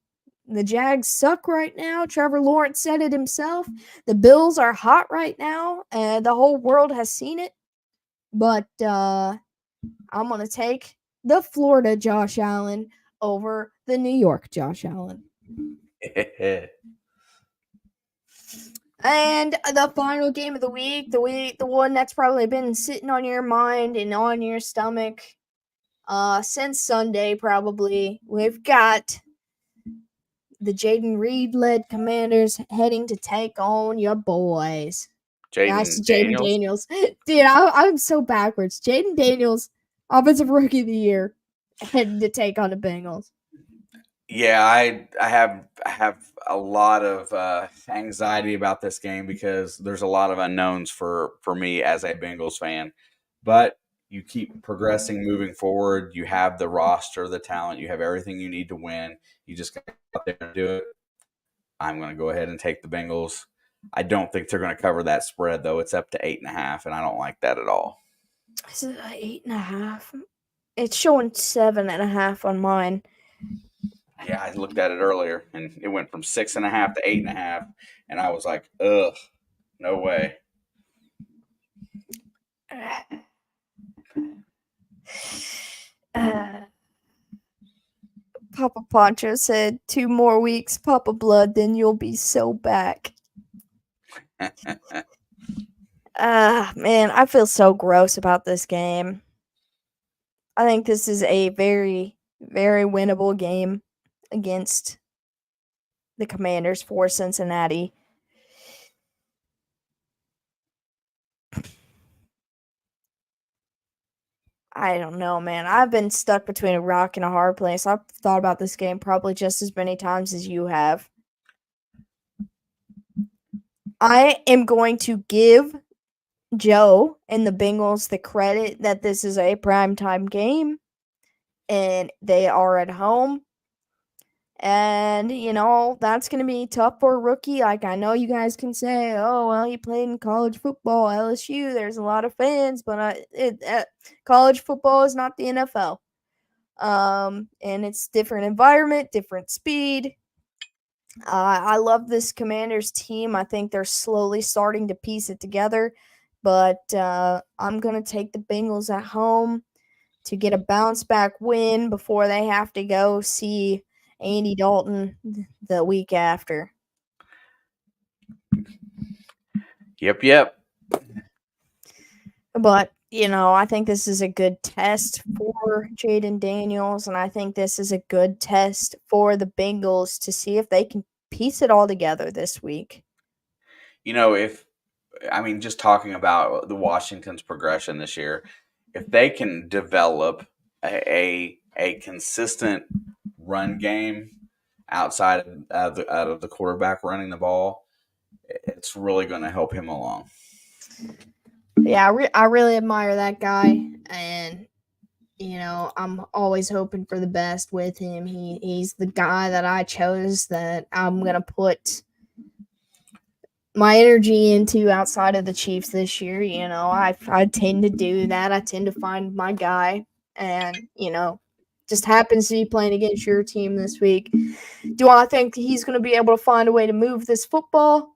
The Jags suck right now. Trevor Lawrence said it himself. The Bills are hot right now, and the whole world has seen it. But I'm going to take the Florida Josh Allen over the New York Josh Allen. And the final game of the week, the one that's probably been sitting on your mind and on your stomach since Sunday probably. We've got the Jaden Reed-led Commanders heading to take on your boys. Jaden Daniels. Dude, I'm so backwards. Jaden Daniels, Offensive Rookie of the Year, heading to take on the Bengals. Yeah, I have a lot of anxiety about this game because there's a lot of unknowns for me as a Bengals fan. But you keep progressing, moving forward. You have the roster, the talent. You have everything you need to win. You just got to go out there and do it. I'm going to go ahead and take the Bengals. I don't think they're going to cover that spread, though. It's up to 8.5, and I don't like that at all. Is it 8.5? It's showing 7.5 on mine. Yeah, I looked at it earlier, and it went from 6.5 to 8.5, and I was like, ugh, no way. Papa Poncho said 2 more weeks, Papa Blood, then you'll be so back. Man, I feel so gross about this game. I think this is a very, very winnable game against the Commanders for Cincinnati. I don't know, man. I've been stuck between a rock and a hard place. I've thought about this game probably just as many times as you have. I am going to give Joe and the Bengals the credit that this is a primetime game and they are at home. And, that's going to be tough for a rookie. Like, I know you guys can say, oh, well, he played in college football, LSU. There's a lot of fans, but college football is not the NFL. And it's different environment, different speed. I love this Commanders team. I think they're slowly starting to piece it together. But I'm going to take the Bengals at home to get a bounce-back win before they have to go see Andy Dalton the week after. Yep. But, I think this is a good test for Jaden Daniels, and I think this is a good test for the Bengals to see if they can piece it all together this week. Just talking about the Washington's progression this year, if they can develop a consistent run game outside of the quarterback running the ball, it's really going to help him along. Yeah, I really admire that guy, and I'm always hoping for the best with him. He's the guy that I chose that I'm gonna put my energy into outside of the Chiefs this year. I tend to do that. I tend to find my guy, and just happens to be playing against your team this week. Do I think he's going to be able to find a way to move this football?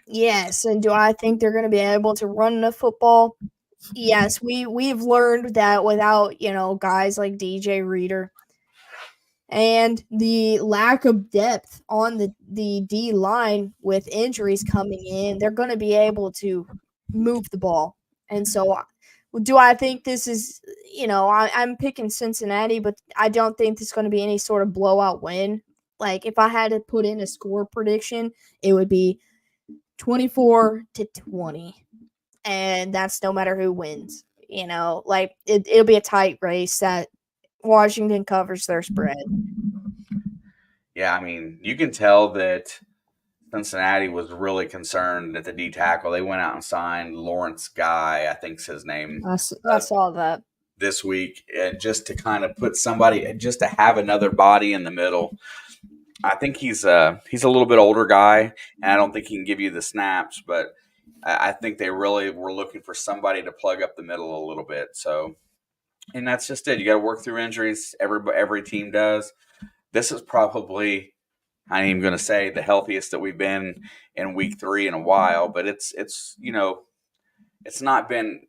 Yes. And do I think they're going to be able to run the football? Yes. We've learned that without, guys like DJ Reader and the lack of depth on the D line with injuries coming in, they're going to be able to move the ball. And so, do I think this is, I'm picking Cincinnati, but I don't think there's going to be any sort of blowout win. Like, if I had to put in a score prediction, it would be 24-20. And that's no matter who wins. Like, it'll be a tight race that Washington covers their spread. Yeah, I mean, you can tell that Cincinnati was really concerned at the D tackle. They went out and signed Lawrence Guy, I think's his name, I saw that this week, just to kind of put somebody, just to have another body in the middle. I think he's a little bit older guy, and I don't think he can give you the snaps, but I think they really were looking for somebody to plug up the middle a little bit. So, and that's just it. You got to work through injuries. Every team does. This is probably, I ain't even going to say the healthiest that we've been in week 3 in a while, but it's it's not been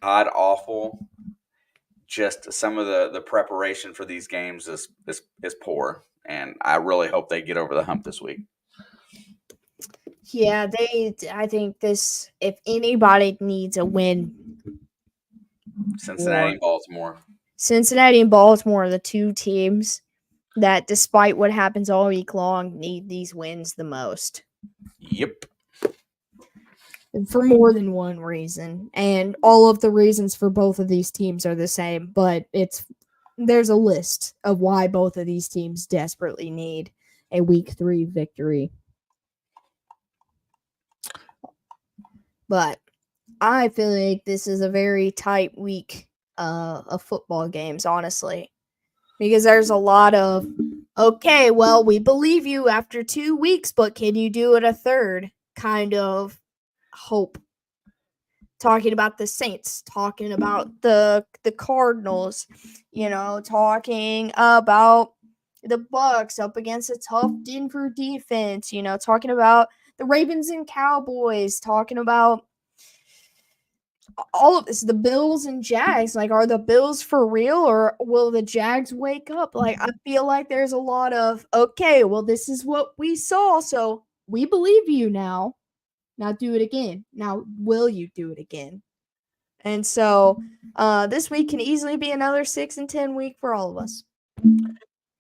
god awful. Just some of the preparation for these games is poor, and I really hope they get over the hump this week. Yeah, I think this, if anybody needs a win, Cincinnati and Baltimore. Cincinnati and Baltimore are the two teams that, despite what happens all week long, need these wins the most. Yep. For more than one reason. And all of the reasons for both of these teams are the same, but there's a list of why both of these teams desperately need a week 3 victory. But I feel like this is a very tight week of football games, honestly. Because there's a lot of, okay, well, we believe you after 2 weeks, but can you do it a third kind of hope? Talking about the Saints, talking about the Cardinals, talking about the Bucs up against a tough Denver defense, talking about the Ravens and Cowboys, talking about all of this, the Bills and Jags. Like, are the Bills for real, or will the Jags wake up? Like, I feel like there's a lot of, okay, well, this is what we saw, so we believe you now. Now do it again. Now, will you do it again? And so this week can easily be another 6-10 week for all of us.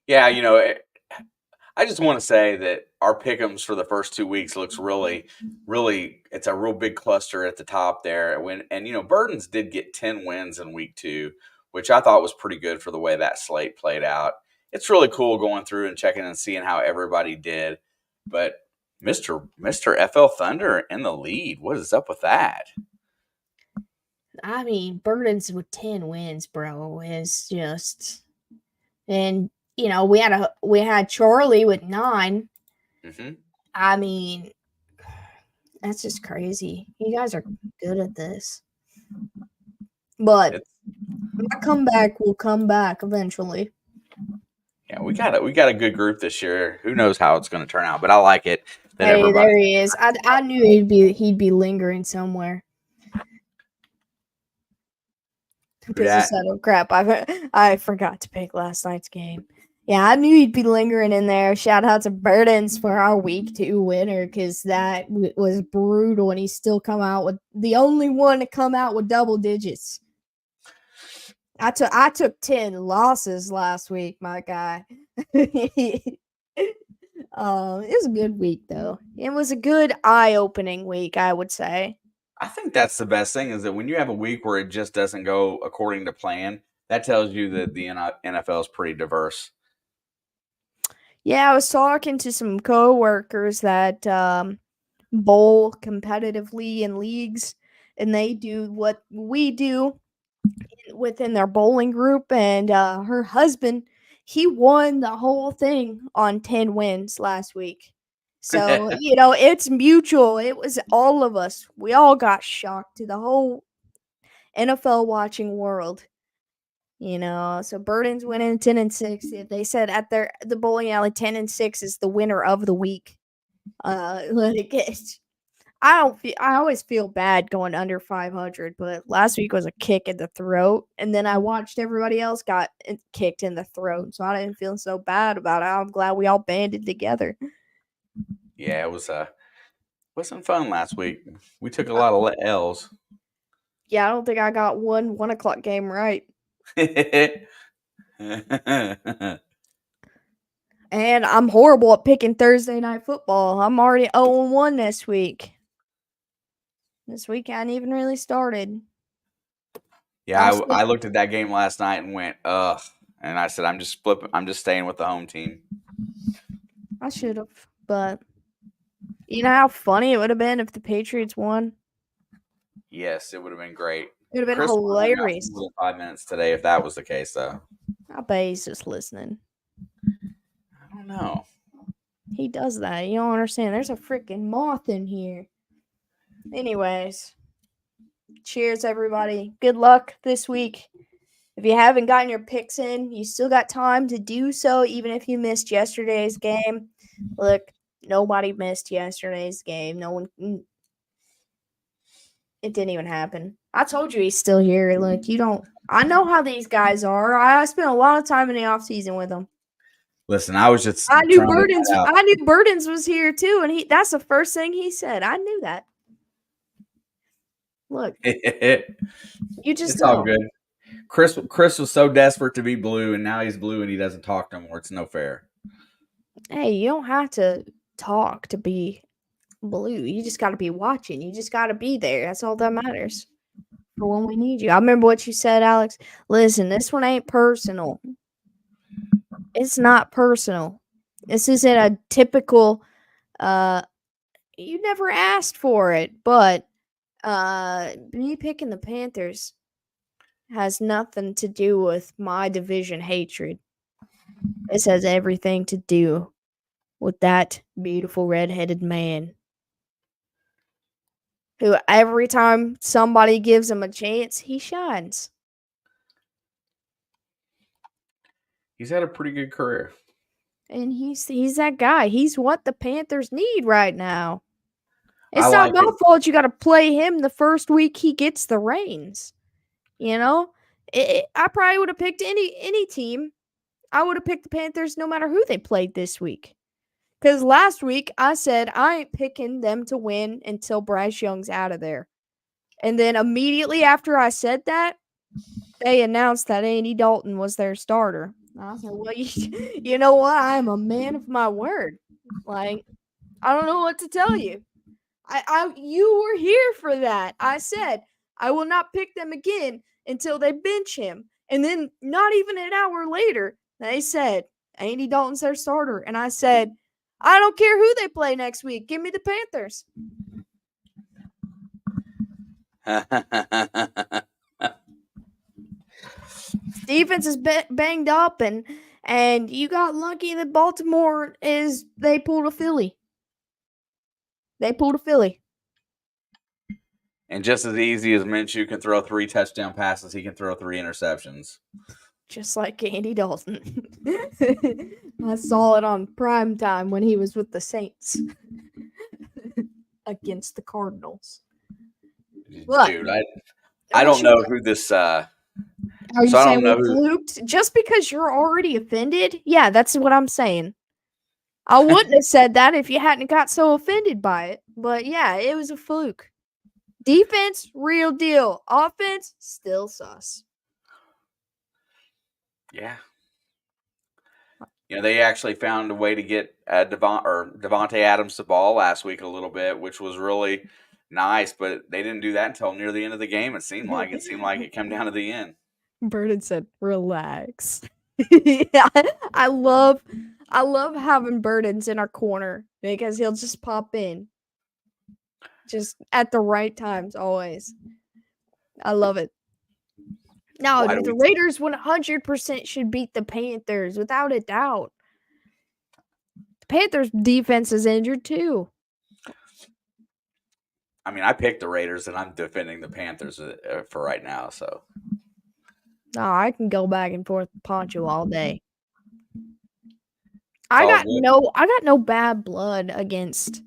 Yeah, I just want to say that our pick'ems for the first 2 weeks looks really, really, it's a real big cluster at the top there. Burden's did get 10 wins in week 2, which I thought was pretty good for the way that slate played out. It's really cool going through and checking and seeing how everybody did. But Mr. FL Thunder in the lead. What is up with that? I mean, Burden's with 10 wins, bro, is just, and we had Charlie with 9. Mm-hmm. I mean, that's just crazy. You guys are good at this, but my comeback will come back eventually. Yeah, we got a good group this year. Who knows how it's going to turn out, but I like it. Hey, there he is. I knew he'd be lingering somewhere. Piece of crap. I forgot to pick last night's game. Yeah, I knew he'd be lingering in there. Shout out to Burdens for our week 2 winner, because that was brutal, and he's still come out with the only one to come out with double digits. I took 10 losses last week, my guy. It was a good week, though. It was a good eye-opening week, I would say. I think that's the best thing, is that when you have a week where it just doesn't go according to plan, that tells you that the NFL is pretty diverse. Yeah, I was talking to some coworkers that bowl competitively in leagues, and they do what we do within their bowling group. And her husband, he won the whole thing on 10 wins last week. So, it's mutual. It was all of us. We all got shocked, to the whole NFL watching world. So Burden's winning 10-6. They said at the bowling alley, 10-6 is the winner of the week. I always feel bad going under 500, but last week was a kick in the throat, and then I watched everybody else got kicked in the throat, so I didn't feel so bad about it. I'm glad we all banded together. Yeah, it wasn't fun last week. We took a lot of L's. Yeah, I don't think I got 1 o'clock game right. And I'm horrible at picking Thursday night football. I'm already 0-1 this week. This week I hadn't even really started. Yeah, I looked at that game last night and went, ugh. And I said, I'm just staying with the home team. I should have, but you know how funny it would have been if the Patriots won? Yes, it would have been great. It would have been hilarious. 5 minutes today if that was the case, though. I bet he's just listening. I don't know. He does that. You don't understand. There's a freaking moth in here. Anyways, cheers, everybody. Good luck this week. If you haven't gotten your picks in, you still got time to do so, even if you missed yesterday's game. Look, nobody missed yesterday's game. No one. It didn't even happen. I told you he's still here. Look, you don't. I know how these guys are. I spent a lot of time in the offseason with them. Listen, I was just. I knew Burdens was here too, and that's the first thing he said. I knew that. Look, you just. It's all good. Chris was so desperate to be blue, and now he's blue, and he doesn't talk no more. It's no fair. Hey, you don't have to talk to be blue. You just got to be watching. You just got to be there. That's all that matters for when we need you. I remember what you said, Alex. Listen, this one ain't personal. It's not personal. This isn't a typical. You never asked for it, but me picking the Panthers has nothing to do with my division hatred. This has everything to do with that beautiful redheaded man who every time somebody gives him a chance, he shines. He's had a pretty good career. And he's that guy. He's what the Panthers need right now. It's not my fault you got to play him the first week he gets the reins. You know? I probably would have picked any team. I would have picked the Panthers no matter who they played this week. Because last week I said I ain't picking them to win until Bryce Young's out of there. And then immediately after I said that, they announced that Andy Dalton was their starter. I said, well, you know what? I'm a man of my word. Like, I don't know what to tell you. You were here for that. I said, I will not pick them again until they bench him. And then not even an hour later, they said, Andy Dalton's their starter. And I said, I don't care who they play next week. Give me the Panthers. Defense is banged up, and you got lucky that Baltimore they pulled a Philly. And just as easy as Minshew can throw 3 touchdown passes, he can throw 3 interceptions. Just like Andy Dalton. I saw it on prime time when he was with the Saints against the Cardinals. Dude, I don't know who this. Are you saying we fluked? Just because you're already offended? Yeah, that's what I'm saying. I wouldn't have said that if you hadn't got so offended by it. But yeah, it was a fluke. Defense, real deal. Offense, still sus. Yeah. You know, they actually found a way to get Devontae Adams the ball last week a little bit, which was really nice, but they didn't do that until near the end of the game, it seemed like. It seemed like it came down to the end. Burden said, relax. Yeah, I love having Burdens in our corner because he'll just pop in. Just at the right times, always. I love it. No, the Raiders 100% should beat the Panthers, without a doubt. The Panthers' defense is injured, too. I mean, I picked the Raiders, and I'm defending the Panthers for right now, so. No, I can go back and forth with Poncho all day. I got no bad blood against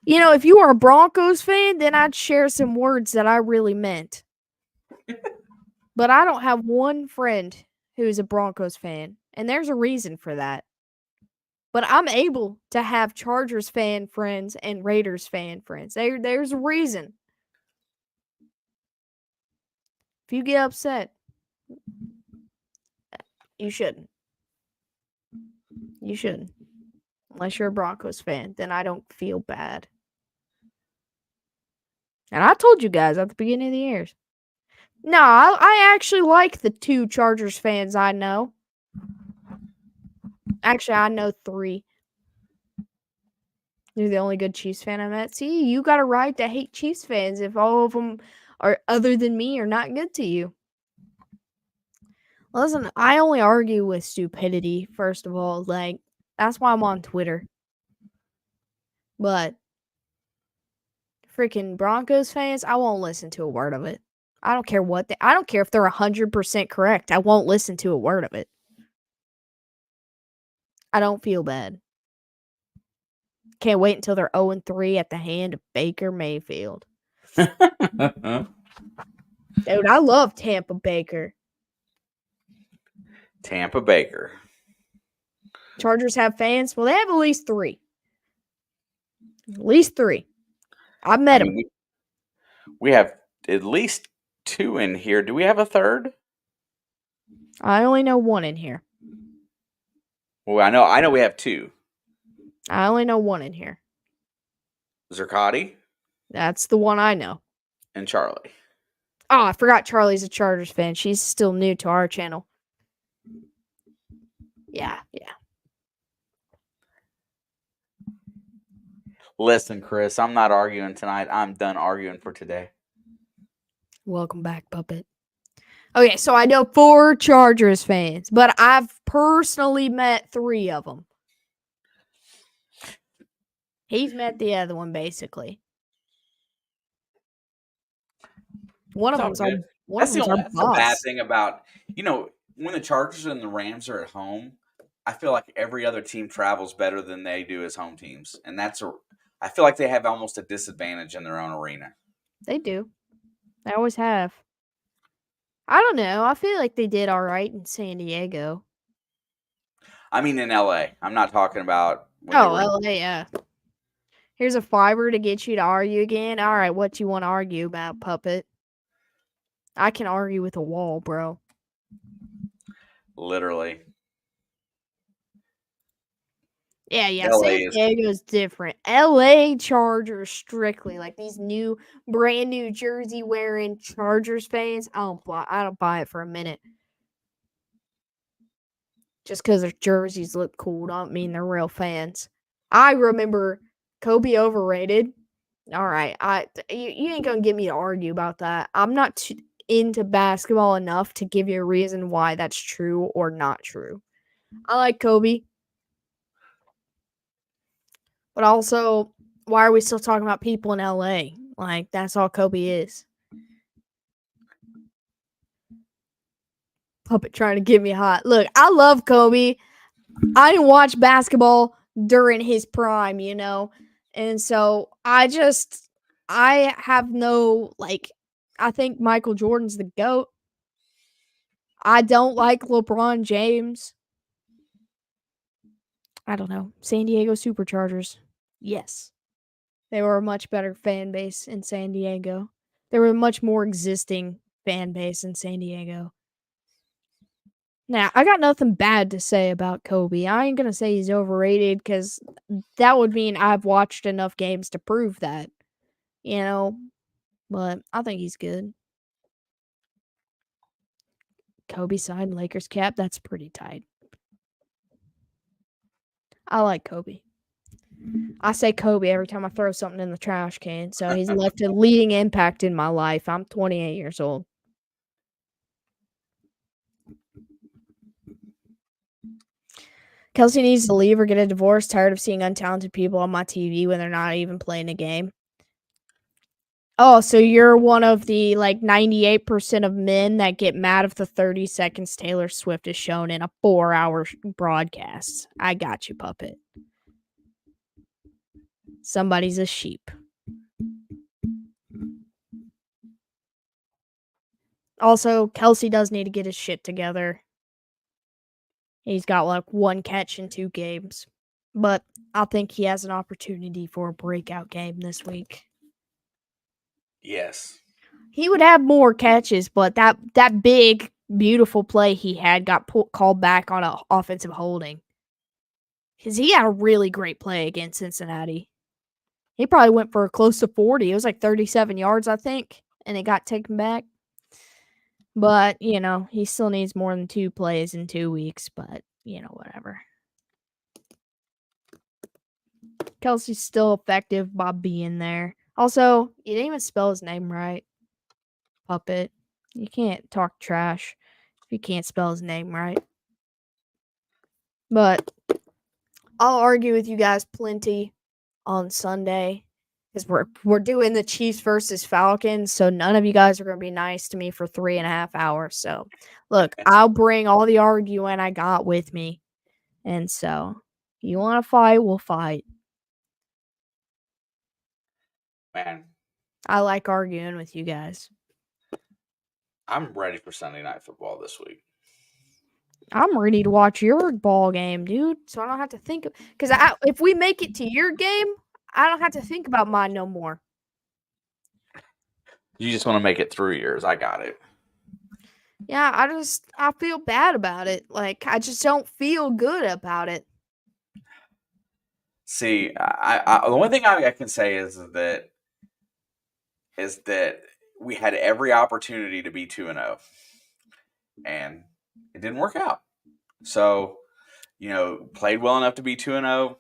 If you were a Broncos fan, then I'd share some words that I really meant. But I don't have one friend who's a Broncos fan, and there's a reason for that. But I'm able to have Chargers fan friends and Raiders fan friends. There's a reason. If you get upset, you shouldn't. You shouldn't. Unless you're a Broncos fan, then I don't feel bad. And I told you guys at the beginning of the year. No, I actually like the 2 Chargers fans I know. Actually, I know 3. You're the only good Chiefs fan I met. See, you got a right to hate Chiefs fans if all of them are, other than me, are not good to you. Listen, I only argue with stupidity, first of all. Like, that's why I'm on Twitter. But freaking Broncos fans, I won't listen to a word of it. I don't care what I don't care if they're 100% correct. I won't listen to a word of it. I don't feel bad. Can't wait until they're 0-3 at the hand of Baker Mayfield. Dude, I love Tampa Baker. Tampa Baker. Chargers have fans? Well, they have at least 3. At least 3. I've met them. We have at least 2 in here. Do we have a third? I only know 1 in here. Well, I know we have 2. I only know 1 in here. Zerkati? That's the one I know. And Charlie. Oh, I forgot Charlie's a Chargers fan. She's still new to our channel. Yeah. Listen, Chris, I'm not arguing tonight. I'm done arguing for today. Welcome back, puppet. Okay, so I know 4 Chargers fans, but I've personally met 3 of them. He's met the other one, basically. One of them's our That's boss. the bad thing about, when the Chargers and the Rams are at home, I feel like every other team travels better than they do as home teams. And I feel like they have almost a disadvantage in their own arena. They do. They always have. I don't know. I feel like they did all right in San Diego. I mean, in LA. I'm not talking about. LA, yeah. Here's a fiber to get you to argue again. All right, what you want to argue about, puppet? I can argue with a wall, bro. Literally. Yeah. San Diego's different. LA Chargers strictly, like these brand new jersey wearing Chargers fans. I don't buy it for a minute. Just because their jerseys look cool, don't mean they're real fans. I remember Kobe overrated. All right, you ain't gonna get me to argue about that. I'm not too into basketball enough to give you a reason why that's true or not true. I like Kobe. But also, why are we still talking about people in LA? Like, that's all Kobe is. Puppet trying to get me hot. Look, I love Kobe. I didn't watch basketball during his prime, And so, I have no, I think Michael Jordan's the GOAT. I don't like LeBron James. I don't know. San Diego Superchargers. Yes. They were a much better fan base in San Diego. They were a much more existing fan base in San Diego. Now, I got nothing bad to say about Kobe. I ain't going to say he's overrated because that would mean I've watched enough games to prove that. But I think he's good. Kobe signed Lakers cap. That's pretty tight. I like Kobe. I say Kobe every time I throw something in the trash can, so he's left a leading impact in my life. I'm 28 years old. Kelsey needs to leave or get a divorce. Tired of seeing untalented people on my TV when they're not even playing a game. Oh, so you're one of the 98% of men that get mad if the 30 seconds Taylor Swift is shown in a 4-hour broadcast. I got you, puppet. Somebody's a sheep. Also, Kelsey does need to get his shit together. He's got like 1 catch in 2 games. But I think he has an opportunity for a breakout game this week. Yes. He would have more catches, but that big, beautiful play he had got called back on an offensive holding. Because he had a really great play against Cincinnati. He probably went for close to 40. It was like 37 yards, I think, and it got taken back. But, he still needs more than 2 plays in 2 weeks, but, whatever. Kelsey's still effective by being there. Also, you didn't even spell his name right. Puppet. You can't talk trash if you can't spell his name right. But I'll argue with you guys plenty on Sunday because we're doing the Chiefs versus Falcons, so none of you guys are going to be nice to me for 3.5 hours. So, look, I'll bring all the arguing I got with me. And so, you want to fight, we'll fight. Man, I like arguing with you guys. I'm ready for Sunday Night Football this week. I'm ready to watch your ball game, dude. So I don't have to think. Because if we make it to your game, I don't have to think about mine no more. You just want to make it through yours. I got it. Yeah, I feel bad about it. Like, I just don't feel good about it. See, the only thing I can say is that we had every opportunity to be 2-0, and it didn't work out. So, played well enough to be 2-0.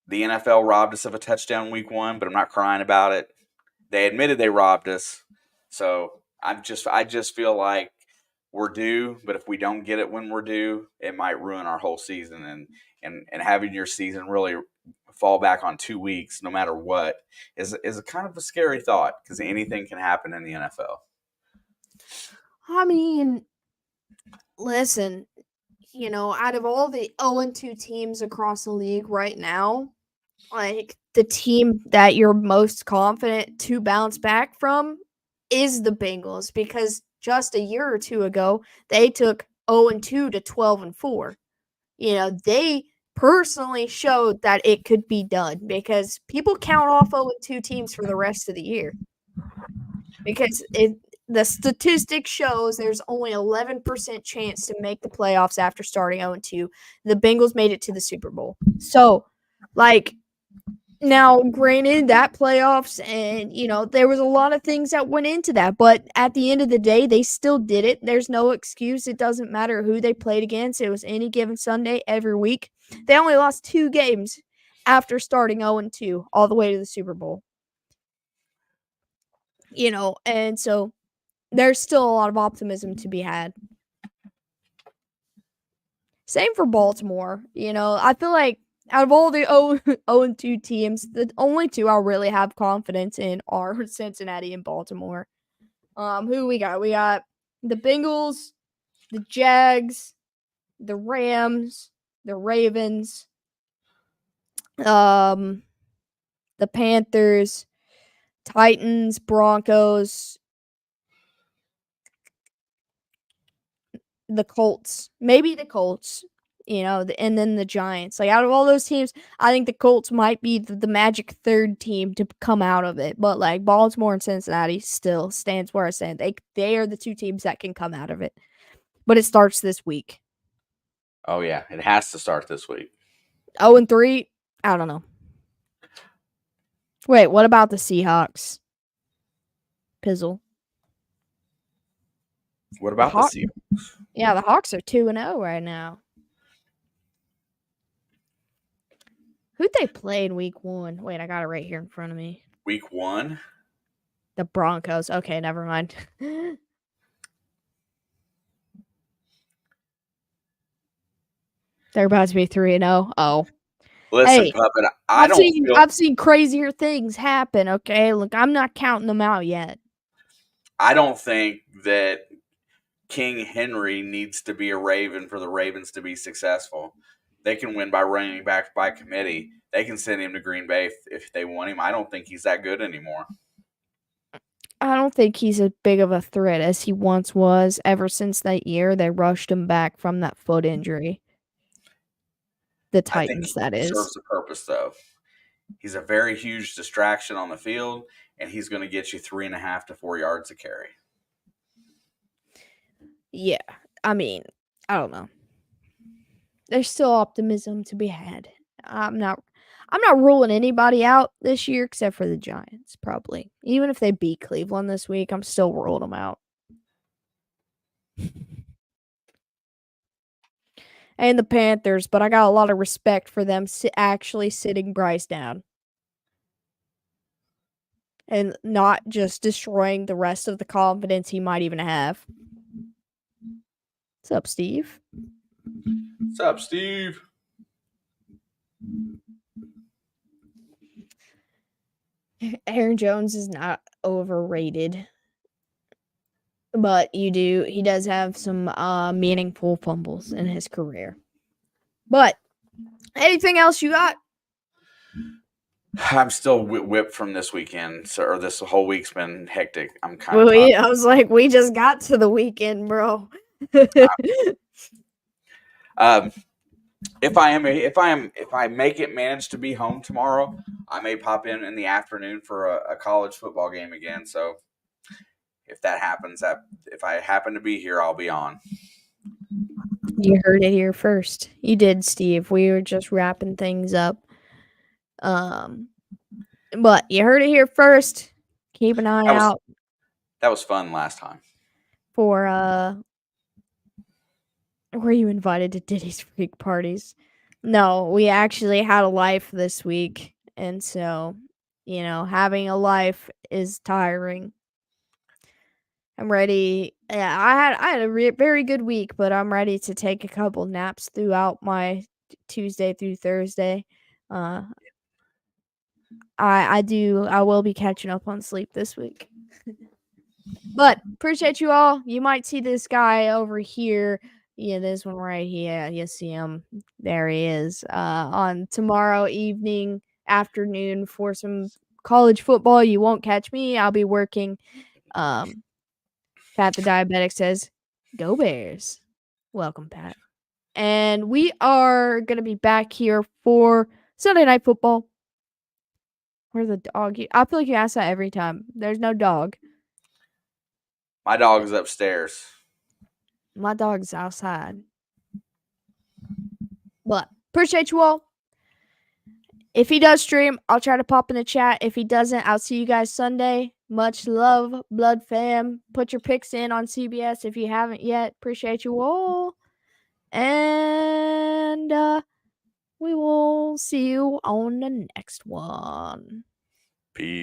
The NFL robbed us of a touchdown week 1, but I'm not crying about it. They admitted they robbed us. So I just feel like we're due, but if we don't get it when we're due, it might ruin our whole season. And having your season really fall back on 2 weeks, no matter what, is a kind of a scary thought because anything can happen in the NFL. I mean, listen, out of all the 0-2 teams across the league right now, like, the team that you're most confident to bounce back from is the Bengals because just a year or 2 ago, they took 0-2 to 12-4. They personally showed that it could be done because people count off 0-2 teams for the rest of the year. Because the statistic shows there's only 11% chance to make the playoffs after starting 0-2. The Bengals made it to the Super Bowl. So, now, granted, that playoffs and, there was a lot of things that went into that. But at the end of the day, they still did it. There's no excuse. It doesn't matter who they played against. It was any given Sunday every week. They only lost 2 games after starting 0-2 all the way to the Super Bowl. And so there's still a lot of optimism to be had. Same for Baltimore. I feel like out of all the 0-2 teams, the only 2 I really have confidence in are Cincinnati and Baltimore. Who we got? We got the Bengals, the Jags, the Rams, the Ravens, the Panthers, Titans, Broncos, the Colts. Maybe the Colts. And then the Giants. Like, out of all those teams, I think the Colts might be the magic 3rd team to come out of it. But, like, Baltimore and Cincinnati still stands where I stand. They are the 2 teams that can come out of it. But it starts this week. Oh, yeah. It has to start this week. 0-3? I don't know. Wait, what about the Seahawks? Pizzle. What about the Seahawks? Yeah, the Hawks are 2-0 right now. Who'd they play in week 1? Wait, I got it right here in front of me. Week 1? The Broncos. Okay, never mind. They're about to be 3-0. Oh. Listen, hey, Puppet, I've seen crazier things happen, okay? Look, I'm not counting them out yet. I don't think that King Henry needs to be a Raven for the Ravens to be successful. They can win by running back by committee. They can send him to Green Bay if they want him. I don't think he's that good anymore. I don't think he's as big of a threat as he once was. Ever since that year, they rushed him back from that foot injury. The I think Titans, that he is. serves a purpose, though. He's a very huge distraction on the field, and he's going to get you 3.5 to 4 yards a carry. Yeah, I mean, I don't know. There's still optimism to be had. I'm not ruling anybody out this year except for the Giants, probably. Even if they beat Cleveland this week, I'm still ruling them out. And the Panthers, but I got a lot of respect for them actually sitting Bryce down. And not just destroying the rest of the confidence he might even have. What's up, Steve? What's up, Steve? Aaron Jones is not overrated. But he does have some meaningful fumbles in his career. But anything else you got? I'm still whipped from this weekend, or this whole week's been hectic. I'm kind of tired. I was like, we just got to the weekend, bro. If I manage to be home tomorrow, I may pop in the afternoon for a college football game again. So if that happens, if I happen to be here, I'll be on. You heard it here first. You did, Steve. We were just wrapping things up. But you heard it here first. Keep an eye out. That was fun last time. For were you invited to Diddy's freak parties? No, we actually had a life this week, and so having a life is tiring. I'm ready. Yeah, I had a very good week, but I'm ready to take a couple naps throughout my Tuesday through Thursday. I will be catching up on sleep this week. But appreciate you all. You might see this guy over here. Yeah, this one right here. You see him. There he is. On tomorrow evening, afternoon for some college football. You won't catch me. I'll be working. Pat the Diabetic says, "Go Bears." Welcome, Pat. And we are going to be back here for Sunday Night Football. Where's the dog? I feel like you ask that every time. There's no dog. My dog is upstairs. My dog's outside. But appreciate you all. If he does stream, I'll try to pop in the chat. If he doesn't, I'll see you guys Sunday. Much love, Blood Fam. Put your picks in on CBS if you haven't yet. Appreciate you all. And we will see you on the next one. Peace.